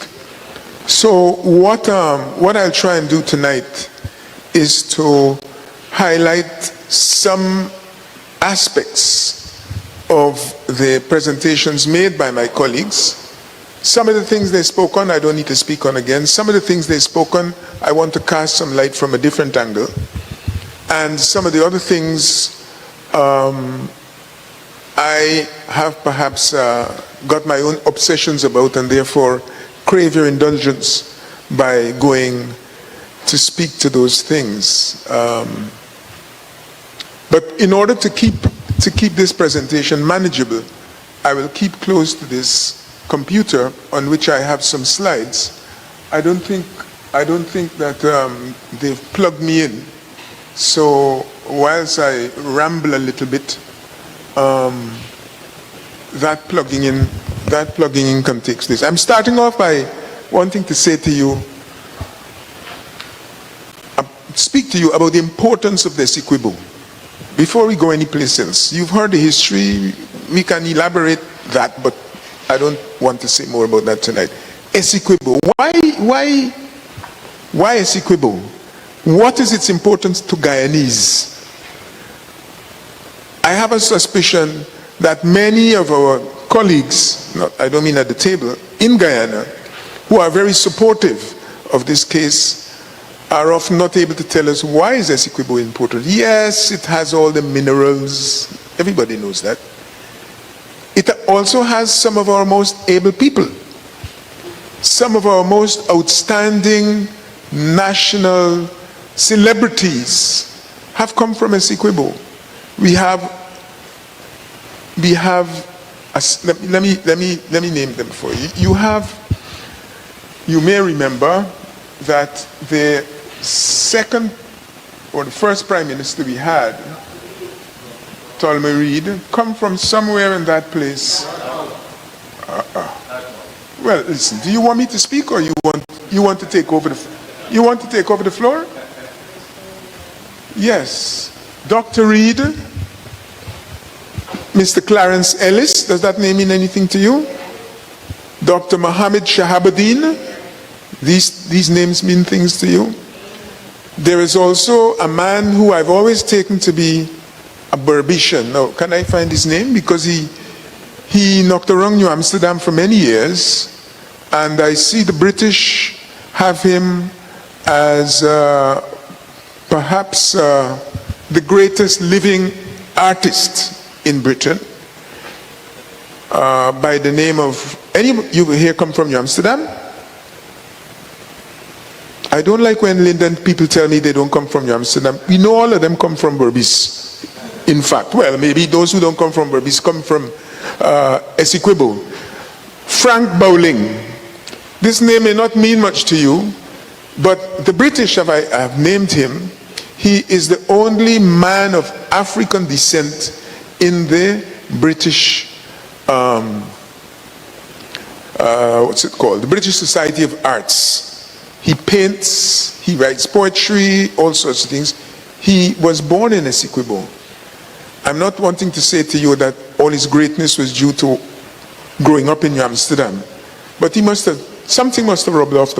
[SPEAKER 5] So what I'll try and do tonight is to highlight some aspects of the presentations made by my colleagues. Some of the things they spoke on, I don't need to speak on again. Some of the things they spoke on, I want to cast some light from a different angle. And some of the other things, I have perhaps got my own obsessions about, and therefore crave your indulgence by going to speak to those things. But in order to keep this presentation manageable, I will keep close to this computer on which I have some slides. I don't think that they've plugged me in. So whilst I ramble a little bit, that plugging in can take place. I'm starting off by wanting to say to you, speak to you about the importance of the Essequibo. Before we go anyplace else, you've heard the history, we can elaborate that, but I don't want to say more about that tonight. Essequibo, why Essequibo? What is its importance to Guyanese? I have a suspicion that many of our colleagues, I don't mean at the table, in Guyana, who are very supportive of this case, are often not able to tell us why is Essequibo important. Yes, it has all the minerals, everybody knows that. It also has some of our most able people. Some of our most outstanding national celebrities have come from Essequibo. Let me name them for you. You may remember that the second or the first prime minister we had, Tolmer Reid, come from somewhere in that place. Well, listen, do you want me to speak or you want to take over the floor? Yes. Dr. Reid, Mr. Clarence Ellis, does that name mean anything to you? Dr. Mohammed Shahabuddin, these names mean things to you? There is also a man who I've always taken to be a Berbishan. Now, can I find his name? Because he knocked around New Amsterdam for many years, and I see the British have him as perhaps the greatest living artist in Britain, by the name of, you here come from New Amsterdam? I don't like when Linden people tell me they don't come from New Amsterdam. We know all of them come from Berbice. In fact, well, maybe those who don't come from Berbice come from Essequibo. Frank Bowling. This name may not mean much to you, but the British have named him. He is the only man of African descent in the British, what's it called? The British Society of Arts. He paints, he writes poetry, all sorts of things. He was born in Essequibo. I'm not wanting to say to you that all his greatness was due to growing up in New Amsterdam, but something must have rubbed off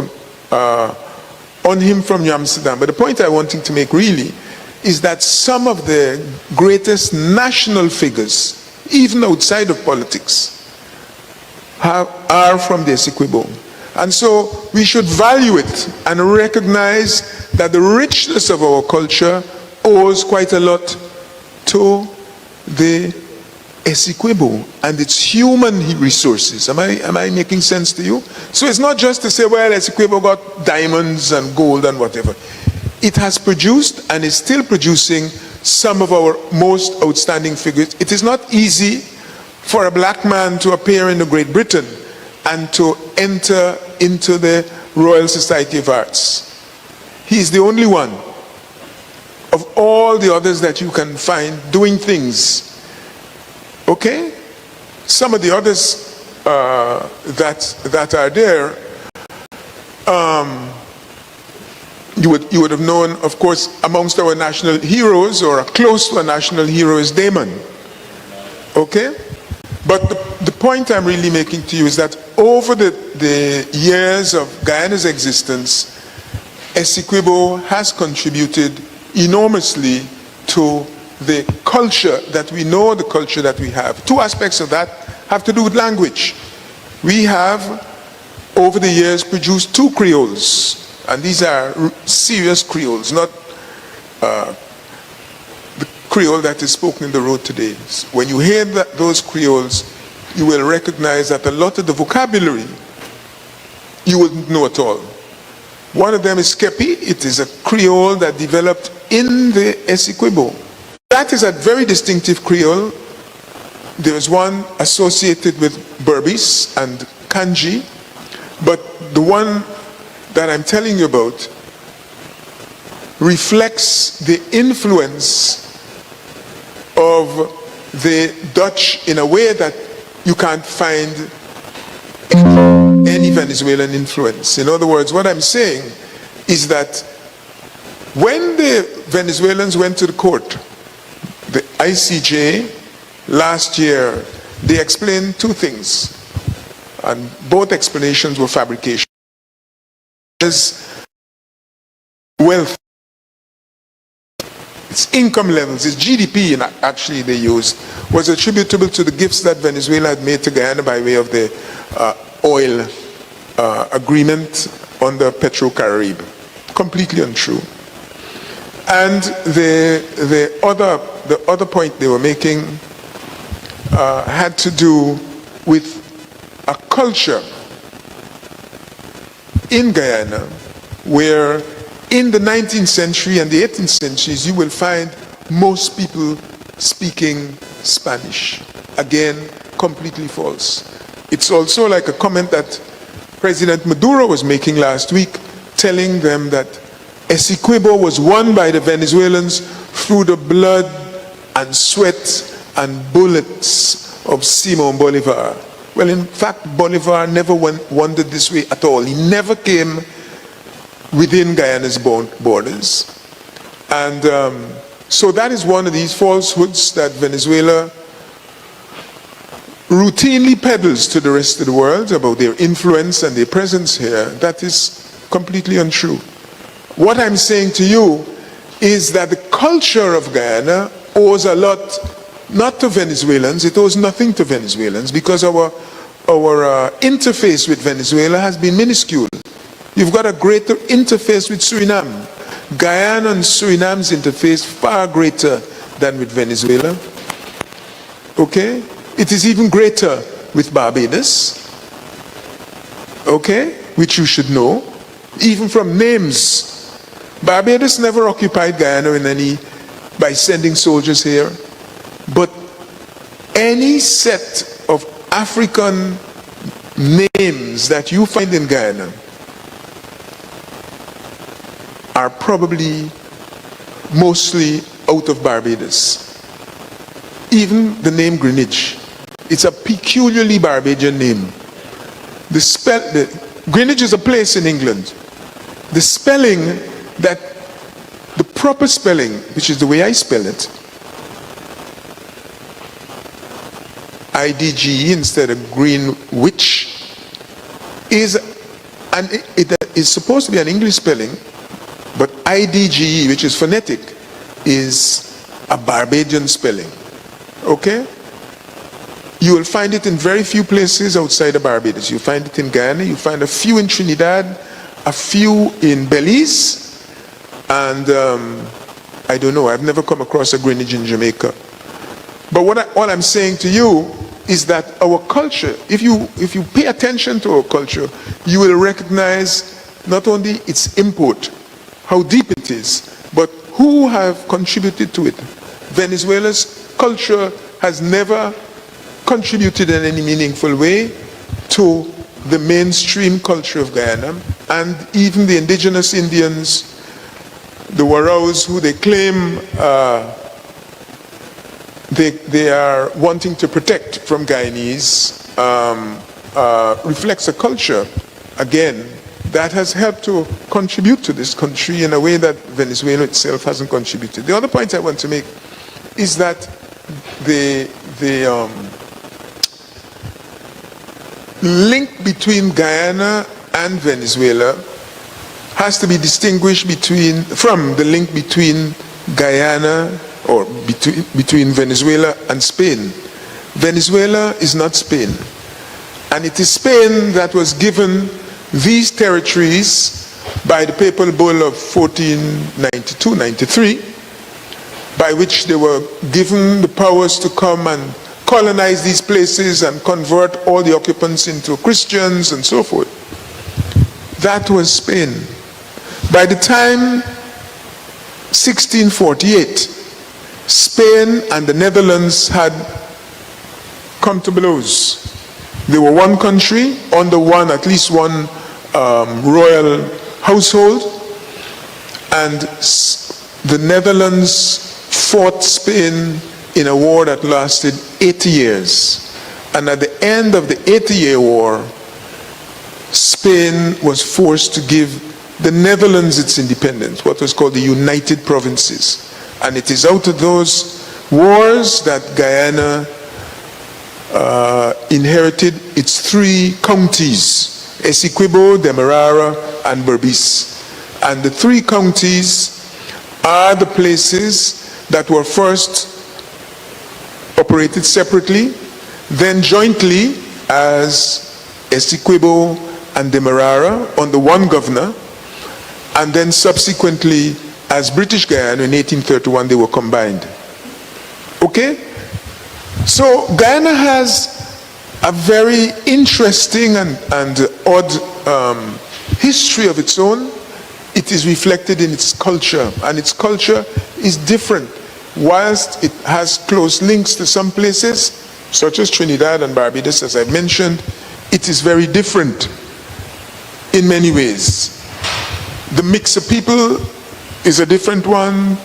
[SPEAKER 5] on him from New Amsterdam. But the point I'm wanting to make really is that some of the greatest national figures, even outside of politics, are from the Essequibo. And so we should value it and recognize that the richness of our culture owes quite a lot to the Essequibo and its human resources. Am I making sense to you? So it's not just to say, well, Essequibo got diamonds and gold and whatever. It has produced and is still producing some of our most outstanding figures. It is not easy for a black man to appear in Great Britain and to enter into the Royal Society of Arts. He is the only one of all the others that you can find doing things. Okay? Some of the others that are there, you would have known, of course, amongst our national heroes, or close to a national hero, is Damon. Okay? But the point I'm really making to you is that over the years of Guyana's existence, Essequibo has contributed enormously to the culture that we know, the culture that we have. Two aspects of that have to do with language. We have, over the years, produced two creoles, and these are serious creoles, not the Creole that is spoken in the road today. When you hear those creoles, you will recognize that a lot of the vocabulary you wouldn't know at all. One of them is Kepi. It is a Creole that developed in the Essequibo. That is a very distinctive Creole. There is one associated with Berbice and Kanji, but the one that I'm telling you about reflects the influence of the Dutch in a way that you can't find any Venezuelan influence. In other words, what I'm saying is that when the Venezuelans went to the court, the ICJ, last year, they explained two things, and both explanations were fabrication. Wealth, its income levels, its GDP, actually they used, was attributable to the gifts that Venezuela had made to Guyana by way of the oil agreement under Petro-Caribe. Completely untrue. And the other point they were making had to do with a culture in Guyana where in the 19th century and the 18th centuries you will find most people speaking Spanish. Again, completely false. It's also like a comment that President Maduro was making last week, telling them that Essequibo was won by the Venezuelans through the blood and sweat and bullets of Simon Bolivar. Well, in fact, Bolivar never wandered this way at all. He never came within Guyana's borders. And so that is one of these falsehoods that Venezuela routinely peddles to the rest of the world about their influence and their presence here. That is completely untrue. What I'm saying to you is that the culture of Guyana owes a lot, not to Venezuelans, it owes nothing to Venezuelans, because our interface with Venezuela has been minuscule. You've got a greater interface with Suriname. Guyana and Suriname's interface far greater than with Venezuela. Okay? It is even greater with Barbados. Okay? Which you should know. Even from names. Barbados never occupied Guyana by sending soldiers here. But any set of African names that you find in Guyana are probably mostly out of Barbados. Even the name Greenwich, it's a peculiarly Barbadian name. Greenwich is a place in England. The spelling, the proper spelling, which is the way I spell it, IDGE instead of Greenwich, it is supposed to be an English spelling, but IDGE, which is phonetic, is a Barbadian spelling. Okay? You will find it in very few places outside of Barbados. You find it in Guyana, you find a few in Trinidad, a few in Belize, and I don't know, I've never come across a Greenwich in Jamaica. But what I'm saying to you is that our culture, if you pay attention to our culture, you will recognize not only its import, how deep it is, but who have contributed to it. Venezuela's culture has never contributed in any meaningful way to the mainstream culture of Guyana, and even the indigenous Indians, the Waraos, who they claim they are wanting to protect from Guyanese, reflects a culture, again, that has helped to contribute to this country in a way that Venezuela itself hasn't contributed. The other point I want to make is that the link between Guyana and Venezuela has to be distinguished from the link between Guyana or between Venezuela and Spain. Venezuela is not Spain. And it is Spain that was given these territories by the Papal Bull of 1492-93, by which they were given the powers to come and colonize these places and convert all the occupants into Christians and so forth. That was Spain. By the time 1648, Spain and the Netherlands had come to blows. They were one country, under at least one royal household, and the Netherlands fought Spain in a war that lasted 80 years. And at the end of the 80-year war, Spain was forced to give the Netherlands its independence, what was called the United Provinces. And it is out of those wars that Guyana inherited its 3 counties, Essequibo, Demerara, and Berbice. And the 3 counties are the places that were first operated separately, then jointly as Essequibo and Demerara under one governor, and then subsequently as British Guyana in 1831 they were combined. Okay? So Guyana has a very interesting and odd history of its own. It is reflected in its culture, and its culture is different. Whilst it has close links to some places, such as Trinidad and Barbados, as I mentioned, it is very different in many ways. The mix of people is a different one,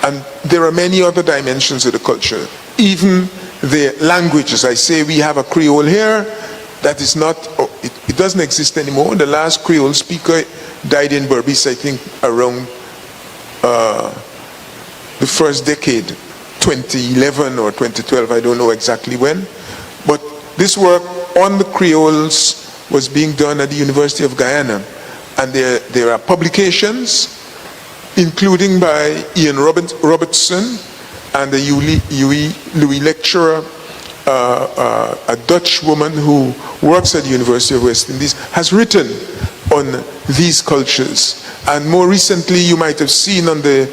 [SPEAKER 5] and there are many other dimensions of the culture. Even the language, as I say, we have a Creole here that is not, it doesn't exist anymore. The last Creole speaker died in Berbice, I think, around the first decade, 2011 or 2012, I don't know exactly when. But this work on the Creoles was being done at the University of Guyana. And there are publications, including by Ian Robertson and the Louis lecturer, a Dutch woman who works at the University of West Indies, has written on these cultures. And more recently, you might have seen on the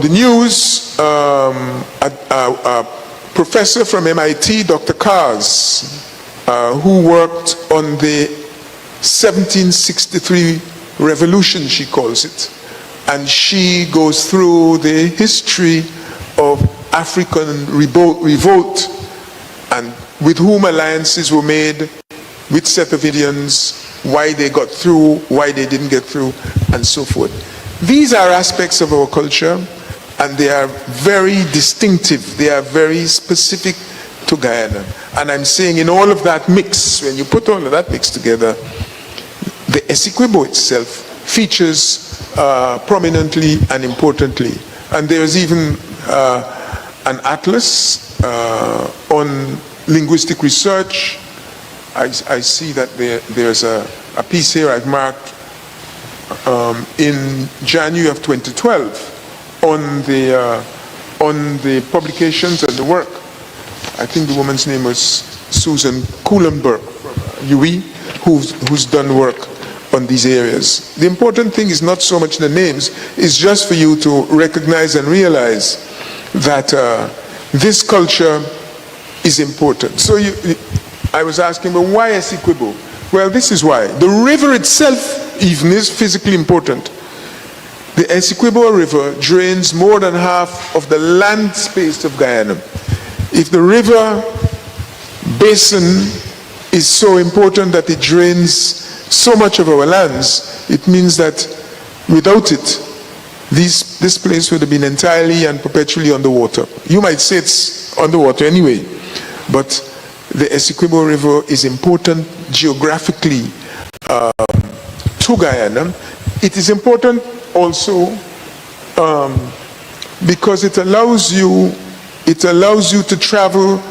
[SPEAKER 5] news, a professor from MIT, Dr. Kars, who worked on the 1763 revolution, she calls it. And she goes through the history of African revolt and with whom alliances were made, which set of Indians, why they got through, why they didn't get through, and so forth. These are aspects of our culture, and they are very distinctive. They are very specific to Guyana. And I'm saying in all of that mix, when you put all of that mix together, the Essequibo itself features prominently and importantly. And there's even an atlas on linguistic research. I see that there's a piece here I've marked in January of 2012 on the publications and the work. I think the woman's name was Susan Kuhlenberg from UE, who's done work on these areas. The important thing is not so much the names, it's just for you to recognize and realize that this culture is important. So I was asking, but why Essequibo? Well, this is why. The river itself even is physically important. The Essequibo River drains more than half of the land space of Guyana. If the river basin is so important that it drains so much of our lands, it means that without it, this place would have been entirely and perpetually underwater. You might say it's underwater anyway, but the Essequibo River is important geographically to Guyana. It is important also because it allows you to travel.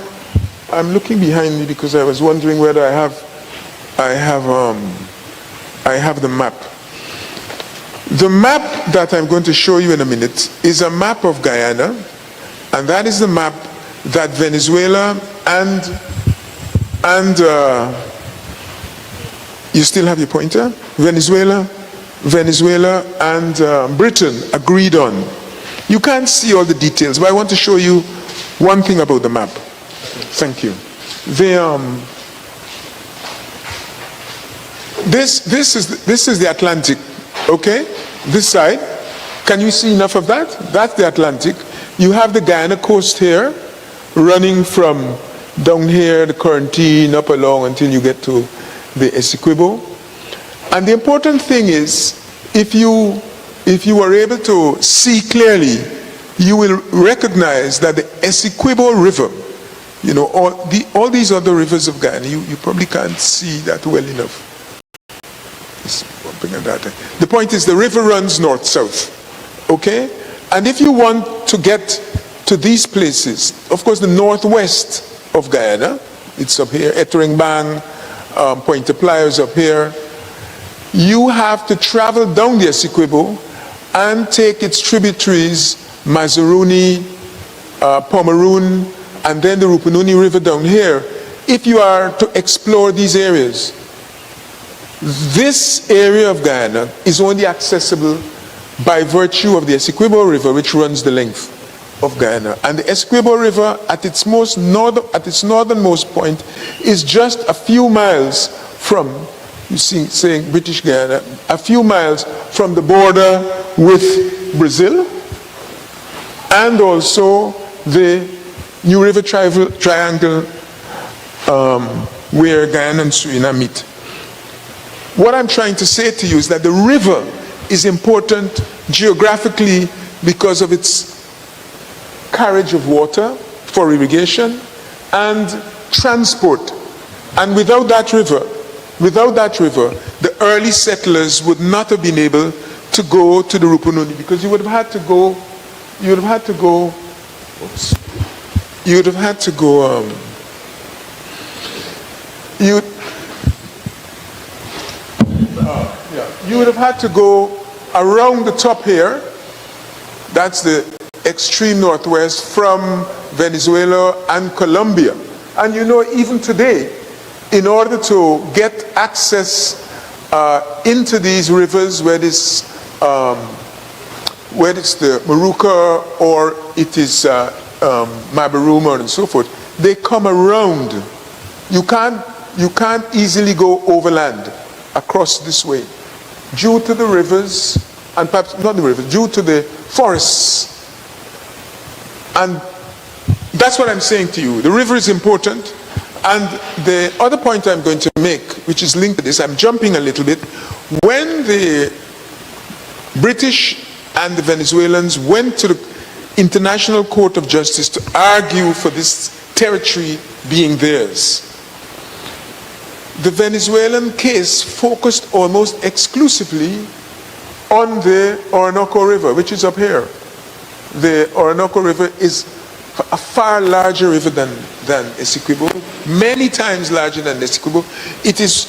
[SPEAKER 5] I'm looking behind me because I was wondering whether I have the map. The map that I'm going to show you in a minute is a map of Guyana, and that is the map that Venezuela and you still have your pointer? Venezuela and Britain agreed on. You can't see all the details, but I want to show you one thing about the map. Thank you. This is the Atlantic, okay? This side. Can you see enough of that? That's the Atlantic. You have the Guyana coast here, running from down here, the Quarantine, up along until you get to the Essequibo. And the important thing is if you are able to see clearly, you will recognize that the Essequibo River, you know, all these other rivers of Guyana, you probably can't see that well enough. The point is the river runs north-south, okay? And if you want to get to these places, of course the northwest of Guyana, it's up here, Ettering-Bang, Pointe-Pla is up here, you have to travel down the Essequibo and take its tributaries, Mazaruni, Pomeroon, and then the Rupununi River down here, if you are to explore these areas. This area of Guyana is only accessible by virtue of the Essequibo River, which runs the length of Guyana. And the Essequibo River, at its northernmost point, is just a few miles from, you see, saying British Guyana, a few miles from the border with Brazil, and also the New River Triangle, where Guyana and Suriname meet. What I'm trying to say to you is that the river is important geographically because of its carriage of water for irrigation and transport. And without that river, the early settlers would not have been able to go to the Rupununi, because you would have had to go around the top here. That's the extreme northwest from Venezuela and Colombia. And you know, even today, in order to get access into these rivers, whether it's the Maruca or it is Mabaruma and so forth, they come around. You can't easily go overland across this way due to the rivers, and perhaps not the rivers, due to the forests. And that's what I'm saying to you. The river is important. And the other point I'm going to make, which is linked to this, I'm jumping a little bit. When the British and the Venezuelans went to the International Court of Justice to argue for this territory being theirs, the Venezuelan case focused almost exclusively on the Orinoco River, which is up here. The Orinoco River is a far larger river than Essequibo, many times larger than Essequibo. It is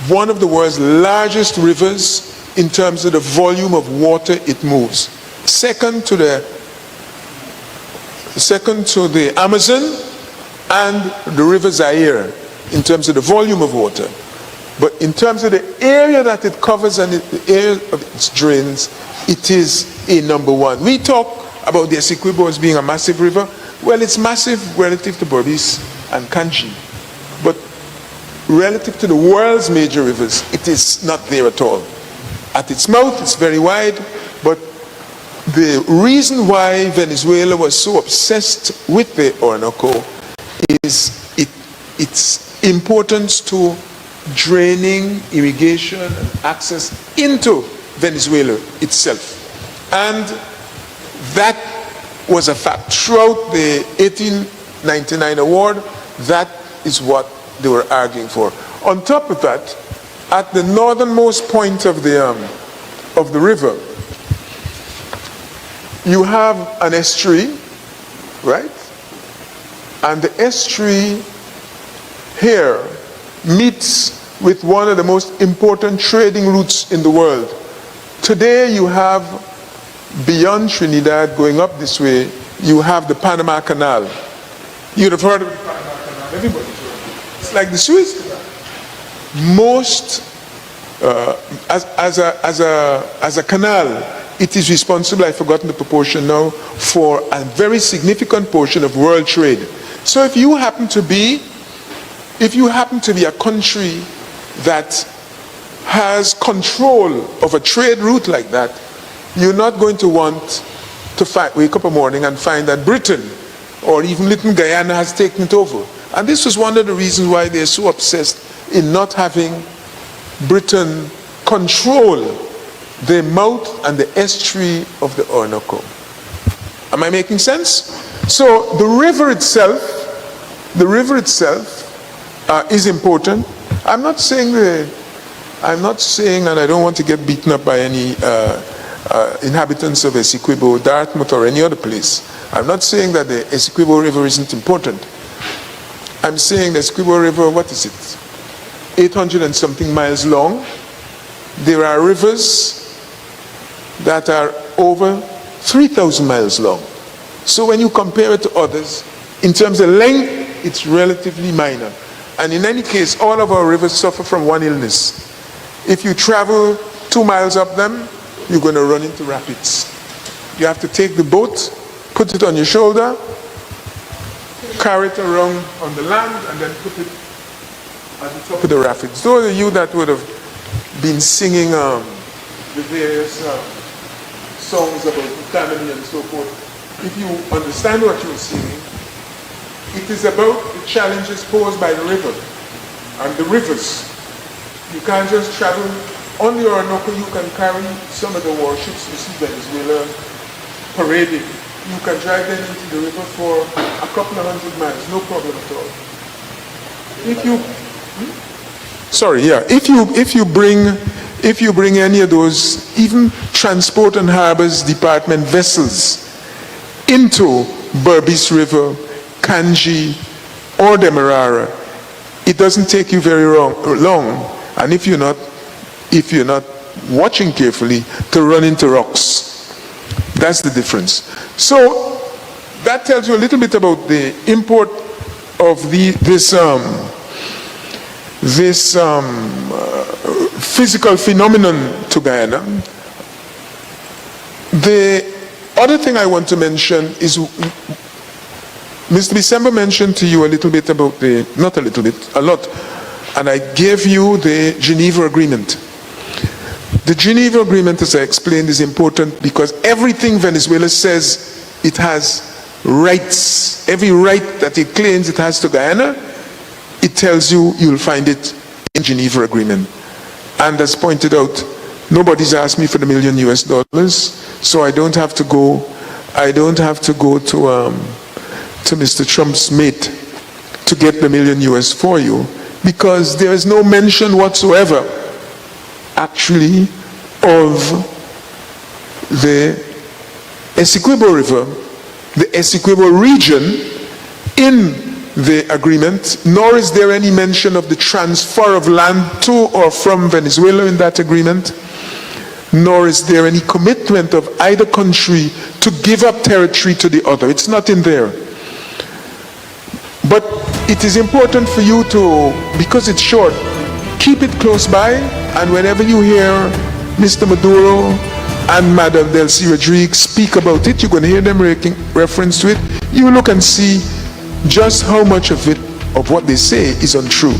[SPEAKER 5] one of the world's largest rivers in terms of the volume of water it moves. Second to the Amazon and the River Zaire in terms of the volume of water. But in terms of the area that it covers and the area of its drains, it is a number one. We talk about the Essequibo as being a massive river. Well, it's massive relative to Berbice and Kanchi. But relative to the world's major rivers, it is not there at all. At its mouth, it's very wide, but the reason why Venezuela was so obsessed with the Orinoco is its importance to draining, irrigation, and access into Venezuela itself. And that was a fact. Throughout the 1899 award, that is what they were arguing for. On top of that, at the northernmost point of the river, you have an estuary, right? And the estuary here meets with one of the most important trading routes in the world. Today you have, beyond Trinidad, going up this way, you have the Panama Canal. You'd have heard of the Panama Canal, everybody's heard of it. It's like the Suez Canal. Most, as a canal, it is responsible, I've forgotten the proportion now, for a very significant portion of world trade. So if you happen to be a country that has control of a trade route like that, you're not going to want to wake up a morning and find that Britain or even Little Guyana has taken it over. And this was one of the reasons why they're so obsessed in not having Britain control the mouth and the estuary of the Orinoco. Am I making sense? So the river itself is important. I'm not saying, and I don't want to get beaten up by any inhabitants of Essequibo, Dartmouth, or any other place. I'm not saying that the Essequibo River isn't important. I'm saying the Essequibo River, what is it? 800 and something miles long. There are rivers that are over 3,000 miles long. So when you compare it to others, in terms of length, it's relatively minor. And in any case, all of our rivers suffer from one illness. If you travel 2 miles up them, you're going to run into rapids. You have to take the boat, put it on your shoulder, carry it around on the land, and then put it at the top of the rapids. Those of you that would have been singing the various songs about family and so forth, if you understand what you're singing, it is about the challenges posed by the river and the rivers. You can't just travel on the Orinoco. You can carry some of the warships. You see Venezuela parading. You can drive them into the river for a couple of 100 miles, no problem at all. If you bring any of those, even Transport and Harbors Department vessels into Berbice River, Kanji, or Demerara, it doesn't take you very long, and if you're not watching carefully, to run into rocks. That's the difference. So that tells you a little bit about the import of this physical phenomenon to Guyana. The other thing I want to mention is, Mr. December mentioned to you a little bit about not a little bit, a lot, and I gave you the Geneva Agreement. The Geneva Agreement, as I explained, is important because everything Venezuela says it has rights, every right that it claims it has to Guyana, it tells you you'll find it in Geneva Agreement. And as pointed out, nobody's asked me for the $1 million, so I don't have to go to Mr. Trump's mate to get the $1 million for you, because there is no mention whatsoever actually of the Essequibo River, the Essequibo region in the agreement, nor is there any mention of the transfer of land to or from Venezuela in that agreement, nor is there any commitment of either country to give up territory to the other. It's not in there. But it is important for you to, because it's short, keep it close by, and whenever you hear Mr. Maduro and Madam Delcy Rodriguez speak about it, you're going to hear them making reference to it. You look and see just how much of it, of what they say, is untrue.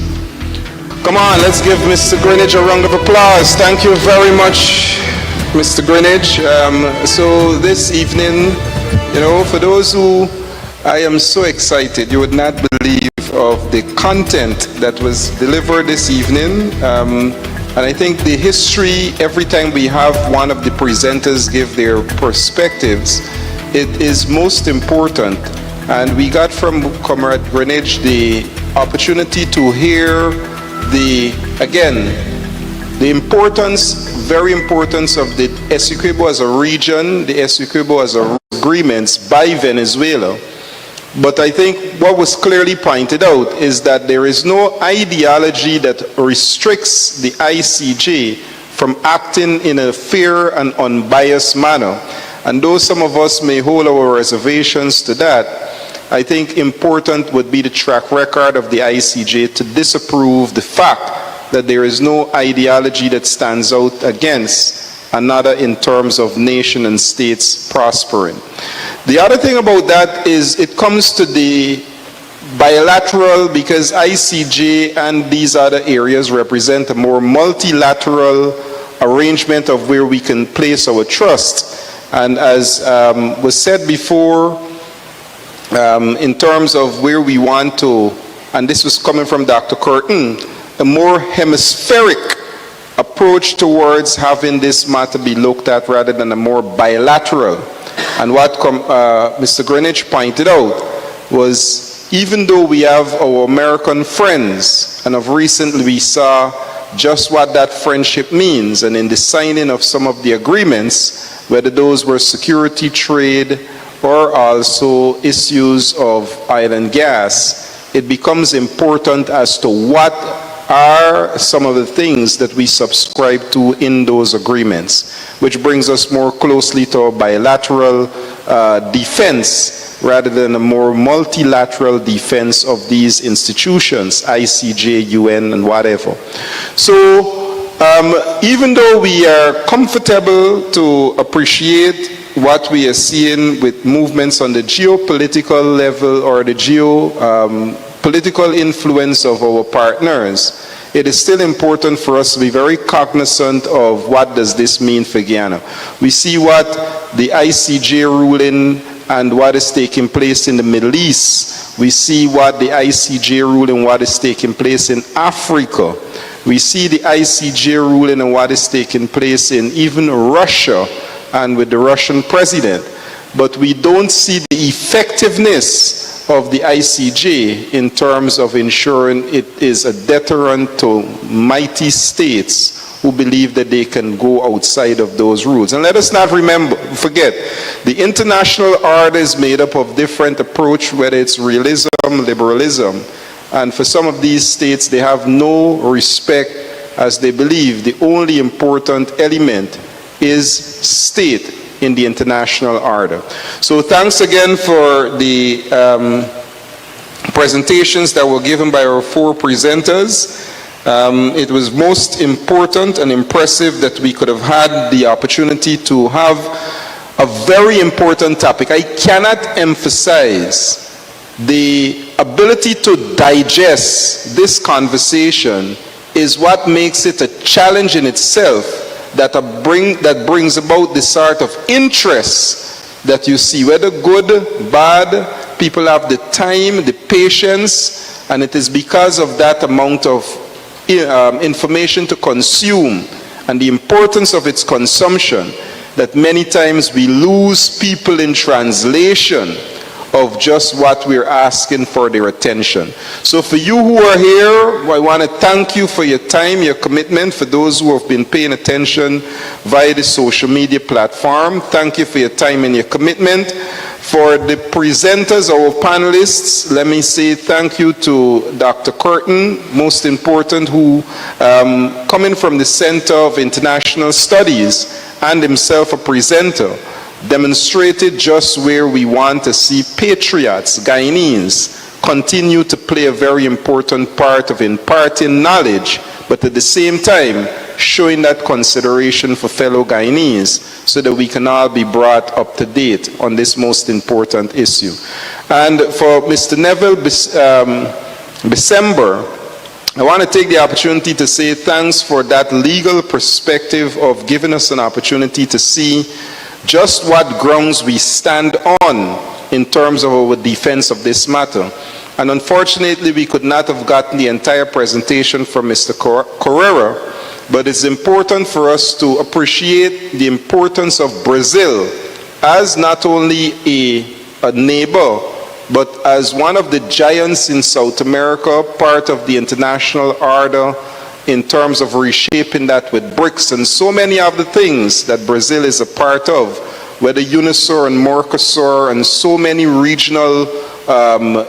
[SPEAKER 1] Come on, let's give Mr. Greenidge a round of applause. Thank you very much, Mr. Greenidge. So this evening, for those who, I am so excited, you would not believe of the content that was delivered this evening. And I think the history, every time we have one of the presenters give their perspectives, it is most important. And we got from Comrade Greenidge the opportunity to hear the very importance of the Essequibo as a region, the Essequibo as agreements by Venezuela. But I think what was clearly pointed out is that there is no ideology that restricts the ICJ from acting in a fair and unbiased manner. And though some of us may hold our reservations to that, I think important would be the track record of the ICJ to disapprove the fact that there is no ideology that stands out against another in terms of nation and states prospering. The other thing about that is it comes to the bilateral, because ICJ and these other areas represent a more multilateral arrangement of where we can place our trust. And as was said before, in terms of where we want to, and this was coming from Dr. Curtin, a more hemispheric approach towards having this matter be looked at rather than a more bilateral. And what Mr. Greenwich pointed out was, even though we have our American friends, and of recently we saw just what that friendship means, and in the signing of some of the agreements, whether those were security, trade, or also issues of oil and gas, it becomes important as to what are some of the things that we subscribe to in those agreements, which brings us more closely to a bilateral defense rather than a more multilateral defense of these institutions, ICJ, UN, and whatever. So even though we are comfortable to appreciate what we are seeing with movements on the geopolitical level or the political influence of our partners, it is still important for us to be very cognizant of what does this mean for Guyana. We see what the ICJ ruling and what is taking place in the Middle East. We see what the ICJ ruling, what is taking place in Africa. We see the ICJ ruling and what is taking place in even Russia and with the Russian president. But we don't see the effectiveness of the ICJ in terms of ensuring it is a deterrent to mighty states who believe that they can go outside of those rules. And let us not forget, the international order is made up of different approach, whether it's realism, liberalism, and for some of these states, they have no respect, as they believe the only important element is state in the international order. So thanks again for the presentations that were given by our four presenters. It was most important and impressive that we could have had the opportunity to have a very important topic. I cannot emphasize the ability to digest this conversation is what makes it a challenge in itself that brings about the sort of interest that you see, whether good, bad, people have the time, the patience, and it is because of that amount of information to consume and the importance of its consumption that many times we lose people in translation of just what we're asking for their attention. So for you who are here, I want to thank you for your time, your commitment. For those who have been paying attention via the social media platform, thank you for your time and your commitment. For the presenters, our panelists, let me say thank you to Dr. Curtin, most important, who coming from the Center of International Studies and himself a presenter, demonstrated just where we want to see patriots, Guyanese, continue to play a very important part of imparting knowledge, but at the same time, showing that consideration for fellow Guyanese so that we can all be brought up to date on this most important issue. And for Mr. Neville December, I want to take the opportunity to say thanks for that legal perspective of giving us an opportunity to see just what grounds we stand on in terms of our defense of this matter. And unfortunately, we could not have gotten the entire presentation from Mr. Correra, but it's important for us to appreciate the importance of Brazil as not only a neighbor, but as one of the giants in South America, part of the international order, in terms of reshaping that with BRICS and so many of the things that Brazil is a part of, whether UNISUR and Mercosur and so many regional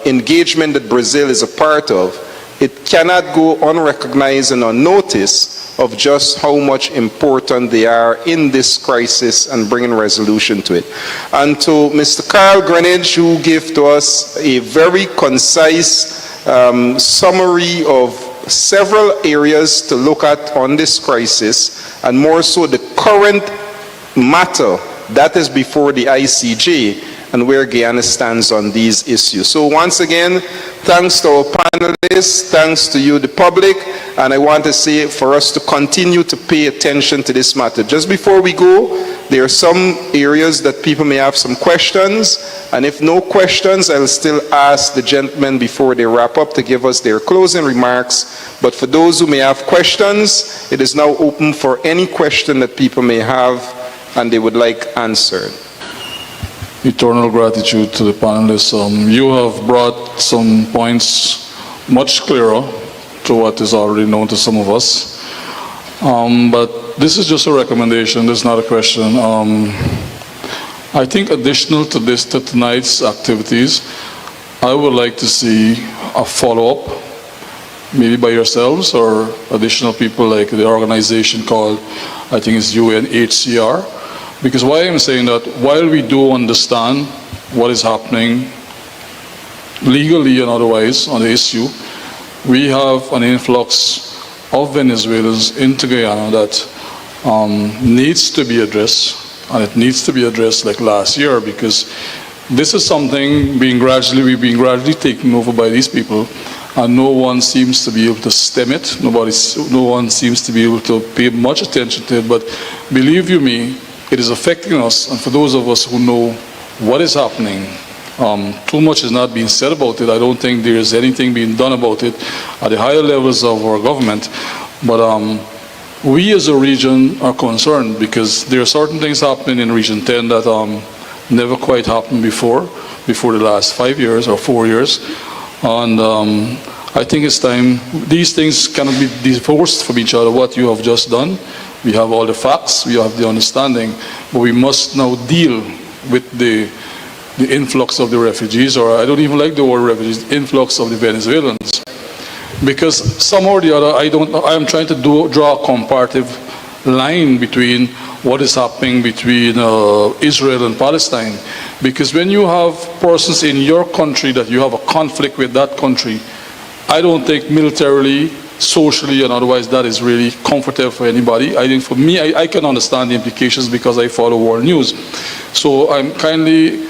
[SPEAKER 1] engagement that Brazil is a part of, it cannot go unrecognized and unnoticed of just how much important they are in this crisis and bringing resolution to it. And to Mr. Carl Greenwich, who gave to us a very concise summary of several areas to look at on this crisis, and more so the current matter that is before the ICJ and where Guyana stands on these issues. So once again, thanks to our panelists, thanks to you, the public, and I want to say for us to continue to pay attention to this matter. Just before we go, There are some areas that people may have some questions, and if no questions, I'll still ask the gentlemen before they wrap up to give us their closing remarks. But for those who may have questions, it is now open for any question that people may have and they would like answered.
[SPEAKER 6] Eternal gratitude to the panelists. You have brought some points much clearer to what is already known to some of us. But this is just a recommendation, this is not a question. I think additional to this, to tonight's activities, I would like to see a follow-up, maybe by yourselves or additional people like the organization called, I think it's UNHCR. Because why I'm saying that, while we do understand what is happening legally and otherwise on the issue, we have an influx of Venezuelans into Guyana that needs to be addressed, and it needs to be addressed like last year, because this is something we've been gradually taken over by these people, and no one seems to be able to stem it. No one seems to be able to pay much attention to it. But believe you me, it is affecting us, and for those of us who know what is happening, too much is not being said about it. I don't think there is anything being done about it at the higher levels of our government. But we as a region are concerned, because there are certain things happening in Region 10 that never quite happened before the last 5 years or 4 years. And I think it's time, these things cannot be divorced from each other, what you have just done. We have all the facts, we have the understanding, but we must now deal with the influx of the refugees, or I don't even like the word refugees, influx of the Venezuelans. Because somehow or the other, I am trying to draw a comparative line between what is happening between Israel and Palestine. Because when you have persons in your country that you have a conflict with that country, I don't think militarily, socially and otherwise that is really comfortable for anybody. I think for me, I can understand the implications because I follow world news. So I'm kindly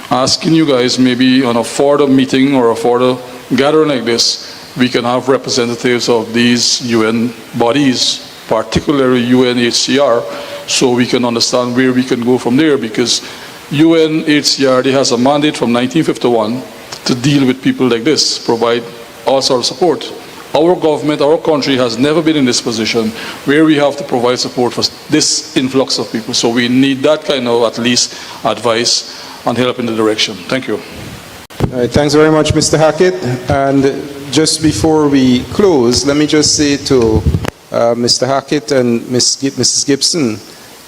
[SPEAKER 6] asking you guys, maybe on a further meeting or a further gathering like this, we can have representatives of these UN bodies, particularly UNHCR, so we can understand where we can go from there, because UNHCR, they has a mandate from 1951 to deal with people like this, provide all sorts of support. Our government, our country has never been in this position where we have to provide support for this influx of people. So we need that kind of, at least, advice and help in the direction. Thank you.
[SPEAKER 1] All right, thanks very much, Mr. Hackett. And just before we close, let me just say to Mr. Hackett and Mrs. Gibson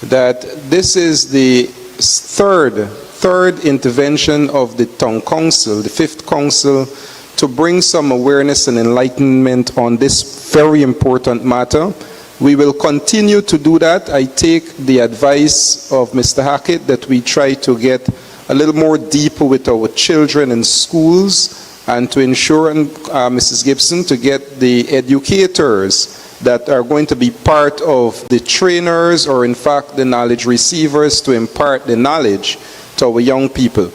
[SPEAKER 1] that this is the third intervention of the Town Council, the 5th Council, to bring some awareness and enlightenment on this very important matter. We will continue to do that. I take the advice of Mr. Hackett that we try to get a little more deeper with our children in schools, and to ensure, Mrs. Gibson, to get the educators that are going to be part of the trainers, or in fact the knowledge receivers, to impart the knowledge to our young people.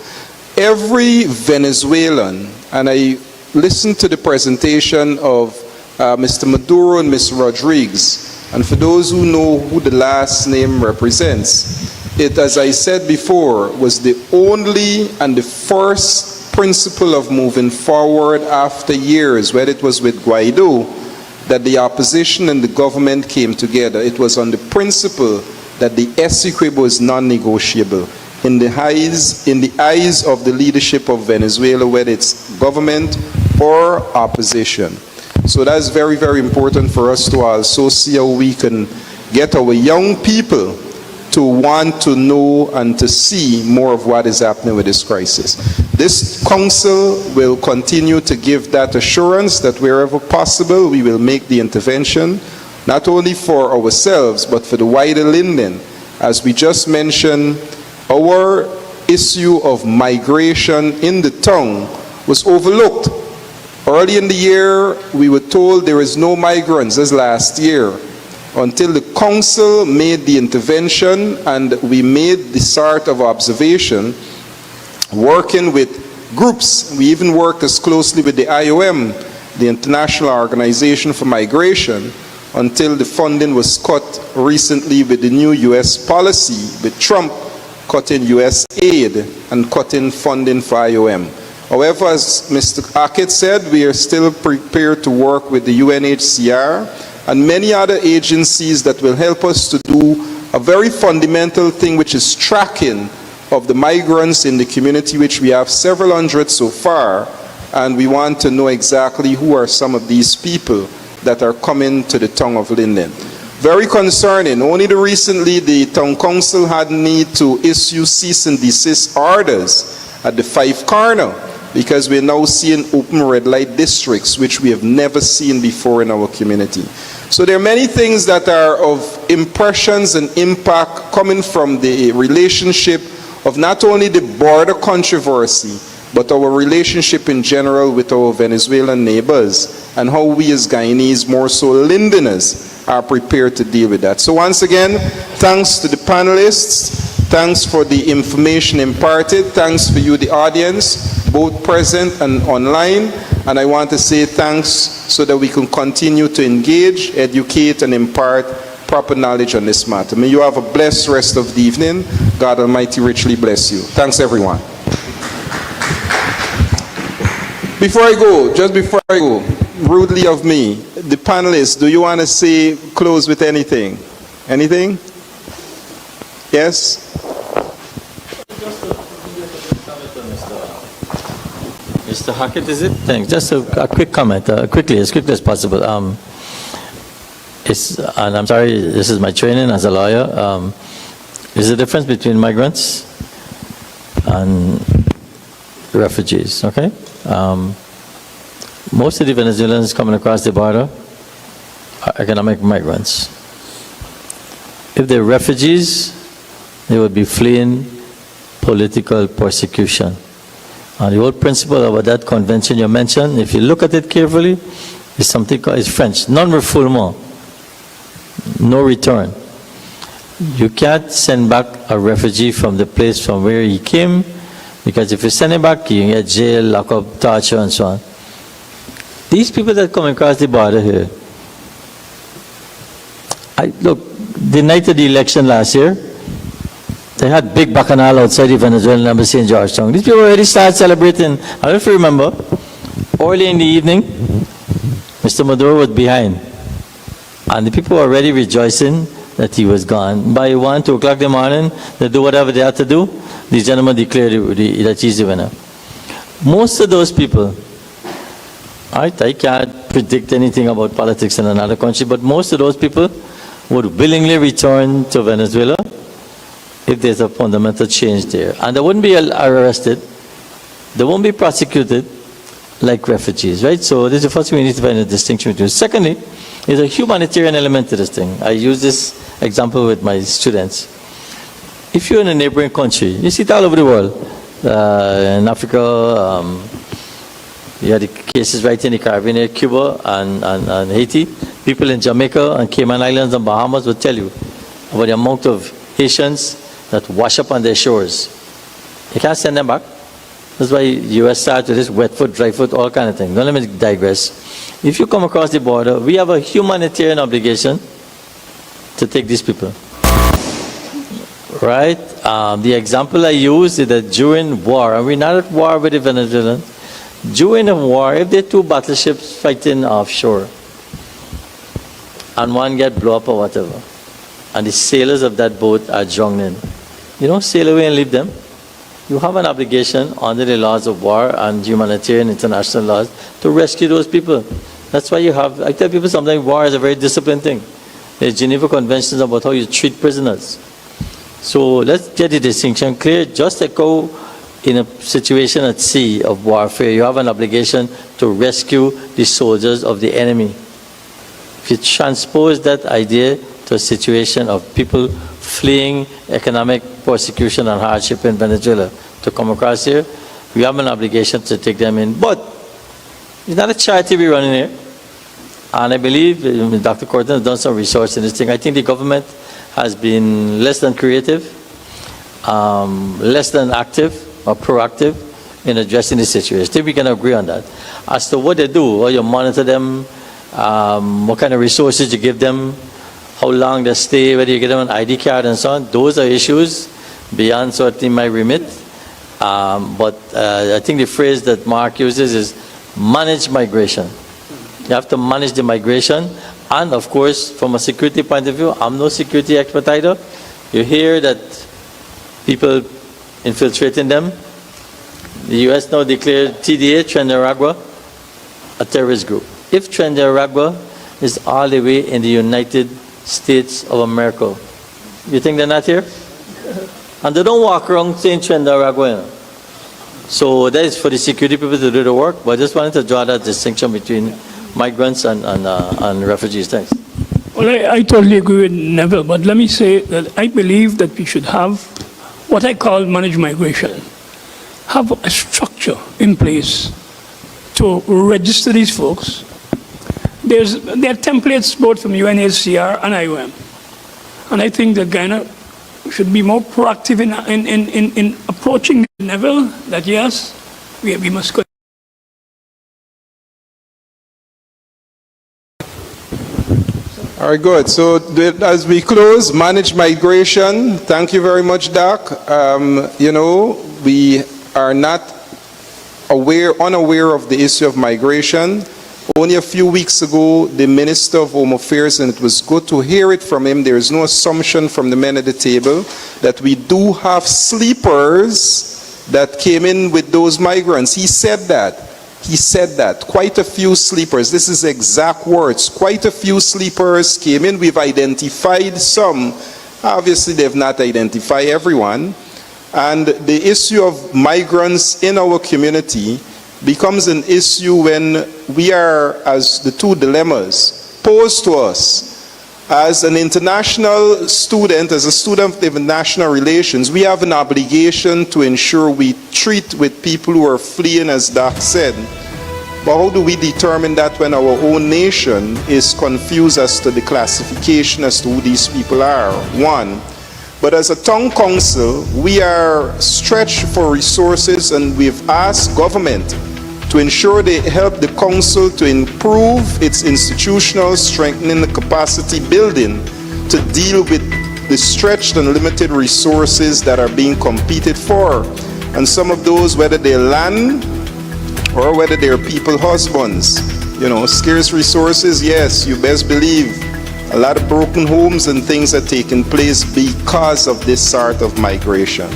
[SPEAKER 1] Every Venezuelan, and I listened to the presentation of Mr. Maduro and Ms. Rodriguez, and for those who know who the last name represents, it, as I said before, was the only and the first principle of moving forward after years, whether it was with Guaido, that the opposition and the government came together. It was on the principle that the Essequibo was non-negotiable in the eyes of the leadership of Venezuela, whether it's government or opposition. So that's very, very important for us to also see how we can get our young people to want to know and to see more of what is happening with this crisis. This council will continue to give that assurance that wherever possible, we will make the intervention, not only for ourselves, but for the wider Linden. As we just mentioned, our issue of migration in the town was overlooked. Early in the year, we were told there is no migrants, as last year, until the council made the intervention and we made the sort of observation, working with groups. We even worked as closely with the IOM, the International Organization for Migration, until the funding was cut recently with the new U.S. policy, with Trump cutting U.S. aid and cutting funding for IOM. However, as Mr. Hackett said, we are still prepared to work with the UNHCR and many other agencies that will help us to do a very fundamental thing, which is tracking of the migrants in the community, which we have several hundred so far, and we want to know exactly who are some of these people that are coming to the town of Linden. Very concerning. Only recently the town council had need to issue cease and desist orders at the Five Corner, because we're now seeing open red light districts, which we have never seen before in our community. So there are many things that are of impressions and impact coming from the relationship of not only the border controversy, but our relationship in general with our Venezuelan neighbors, and how we as Guyanese, more so Lindeners, are prepared to deal with that. So once again, thanks to the panelists, thanks for the information imparted, thanks for you, the audience, both present and online, and I want to say thanks so that we can continue to engage, educate, and impart proper knowledge on this matter. May you have a blessed rest of the evening. God Almighty richly bless you. Thanks, everyone. Before I go, just before I go, rudely of me, the panelists, do you want to say, close with anything? Anything? Yes?
[SPEAKER 3] Mr. Hackett, is it? Thanks. Just a quick comment, quickly, as quickly as possible. And I'm sorry, this is my training as a lawyer. There's a difference between migrants and refugees, okay? Most of the Venezuelans coming across the border are economic migrants. If they're refugees, they would be fleeing political persecution. And the whole principle about that convention you mentioned, if you look at it carefully, is something called, it's French, non-refoulement, no return. You can't send back a refugee from the place from where he came, because if you send him back, you can get jail, lock up, torture, and so on. These people that come across the border here, look, the night of the election last year, they had big bacchanal outside the Venezuelan embassy in Georgetown. These people already started celebrating. I don't know if you remember, early in the evening, Mr. Maduro was behind. And the people were already rejoicing that he was gone. By 1, 2 o'clock in the morning, they do whatever they had to do. The gentleman declared that he's the winner. Most of those people, I can't predict anything about politics in another country, but most of those people would willingly return to Venezuela if there's a fundamental change there. And they wouldn't be arrested, they won't be prosecuted like refugees, right? So this is the first thing we need to find a distinction between. Secondly, there's a humanitarian element to this thing. I use this example with my students. If you're in a neighboring country, you see it all over the world. In Africa, you had the cases right in the Caribbean, Cuba and Haiti. People in Jamaica and Cayman Islands and Bahamas will tell you about the amount of Haitians that wash up on their shores. You can't send them back. That's why U.S. started with this wet foot, dry foot, all kind of things. Don't let me digress. If you come across the border, we have a humanitarian obligation to take these people. Right? The example I use is that during war, and we're not at war with the Venezuelans, during a war, if there are 2 battleships fighting offshore, and one get blown up or whatever, and the sailors of that boat are drowning, you don't sail away and leave them. You have an obligation under the laws of war and humanitarian international laws to rescue those people. That's why you have, I tell people sometimes war is a very disciplined thing. There's Geneva Conventions about how you treat prisoners. So let's get the distinction clear. Just like go in a situation at sea of warfare, you have an obligation to rescue the soldiers of the enemy. If you transpose that idea to a situation of people fleeing economic persecution and hardship in Venezuela to come across here, we have an obligation to take them in. But it's not a charity we're running here. And I believe Dr. Corton has done some research in this thing. I think the government has been less than creative, less than active or proactive in addressing the situation. I think we can agree on that. As to what they do, or you monitor them, what kind of resources you give them, how long they stay, whether you get them an ID card and so on. Those are issues beyond certainly my remit. But I think the phrase that Mark uses is manage migration. You have to manage the migration. And of course, from a security point of view, I'm no security expert either. You hear that people infiltrating them. The U.S. now declared TDA, Trinidad, a terrorist group. If Trinidad is all the way in the United States of America, you think they're not here? And they don't walk around saying Trinidad. So that is for the security people to do the work, but I just wanted to draw that distinction between migrants and refugees. Thanks.
[SPEAKER 2] Well, I totally agree with Neville, but let me say that I believe that we should have what I call managed migration. Have a structure in place to register these folks. There are templates both from UNHCR and IOM. And I think that Guyana should be more proactive in approaching Neville that yes, we must go.
[SPEAKER 1] All right, good. So as we close, managed migration. Thank you very much, Doc. You know, we are not unaware of the issue of migration. Only a few weeks ago, the Minister of Home Affairs, and it was good to hear it from him, there is no assumption from the men at the table that we do have sleepers that came in with those migrants. He said that. He said that. Quite a few sleepers. This is exact words. Quite a few sleepers came in. We've identified some. Obviously, they've not identified everyone. And the issue of migrants in our community becomes an issue when we are, as the two dilemmas posed to us, as an international student, as a student of international relations, we have an obligation to ensure we treat with people who are fleeing, as Doc said. But how do we determine that when our own nation is confused as to the classification as to who these people are? One. But as a town council, we are stretched for resources, and we've asked government to ensure they help the council to improve its institutional strengthening the capacity building to deal with the stretched and limited resources that are being competed for. And some of those, whether they're land or whether they're people husbands, you know, scarce resources, yes, you best believe a lot of broken homes and things are taking place because of this sort of migration.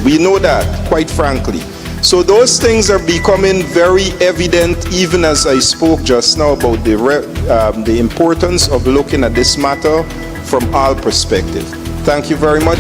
[SPEAKER 1] We know that, quite frankly. So those things are becoming very evident, even as I spoke just now about the importance of looking at this matter from all perspectives. Thank you very much.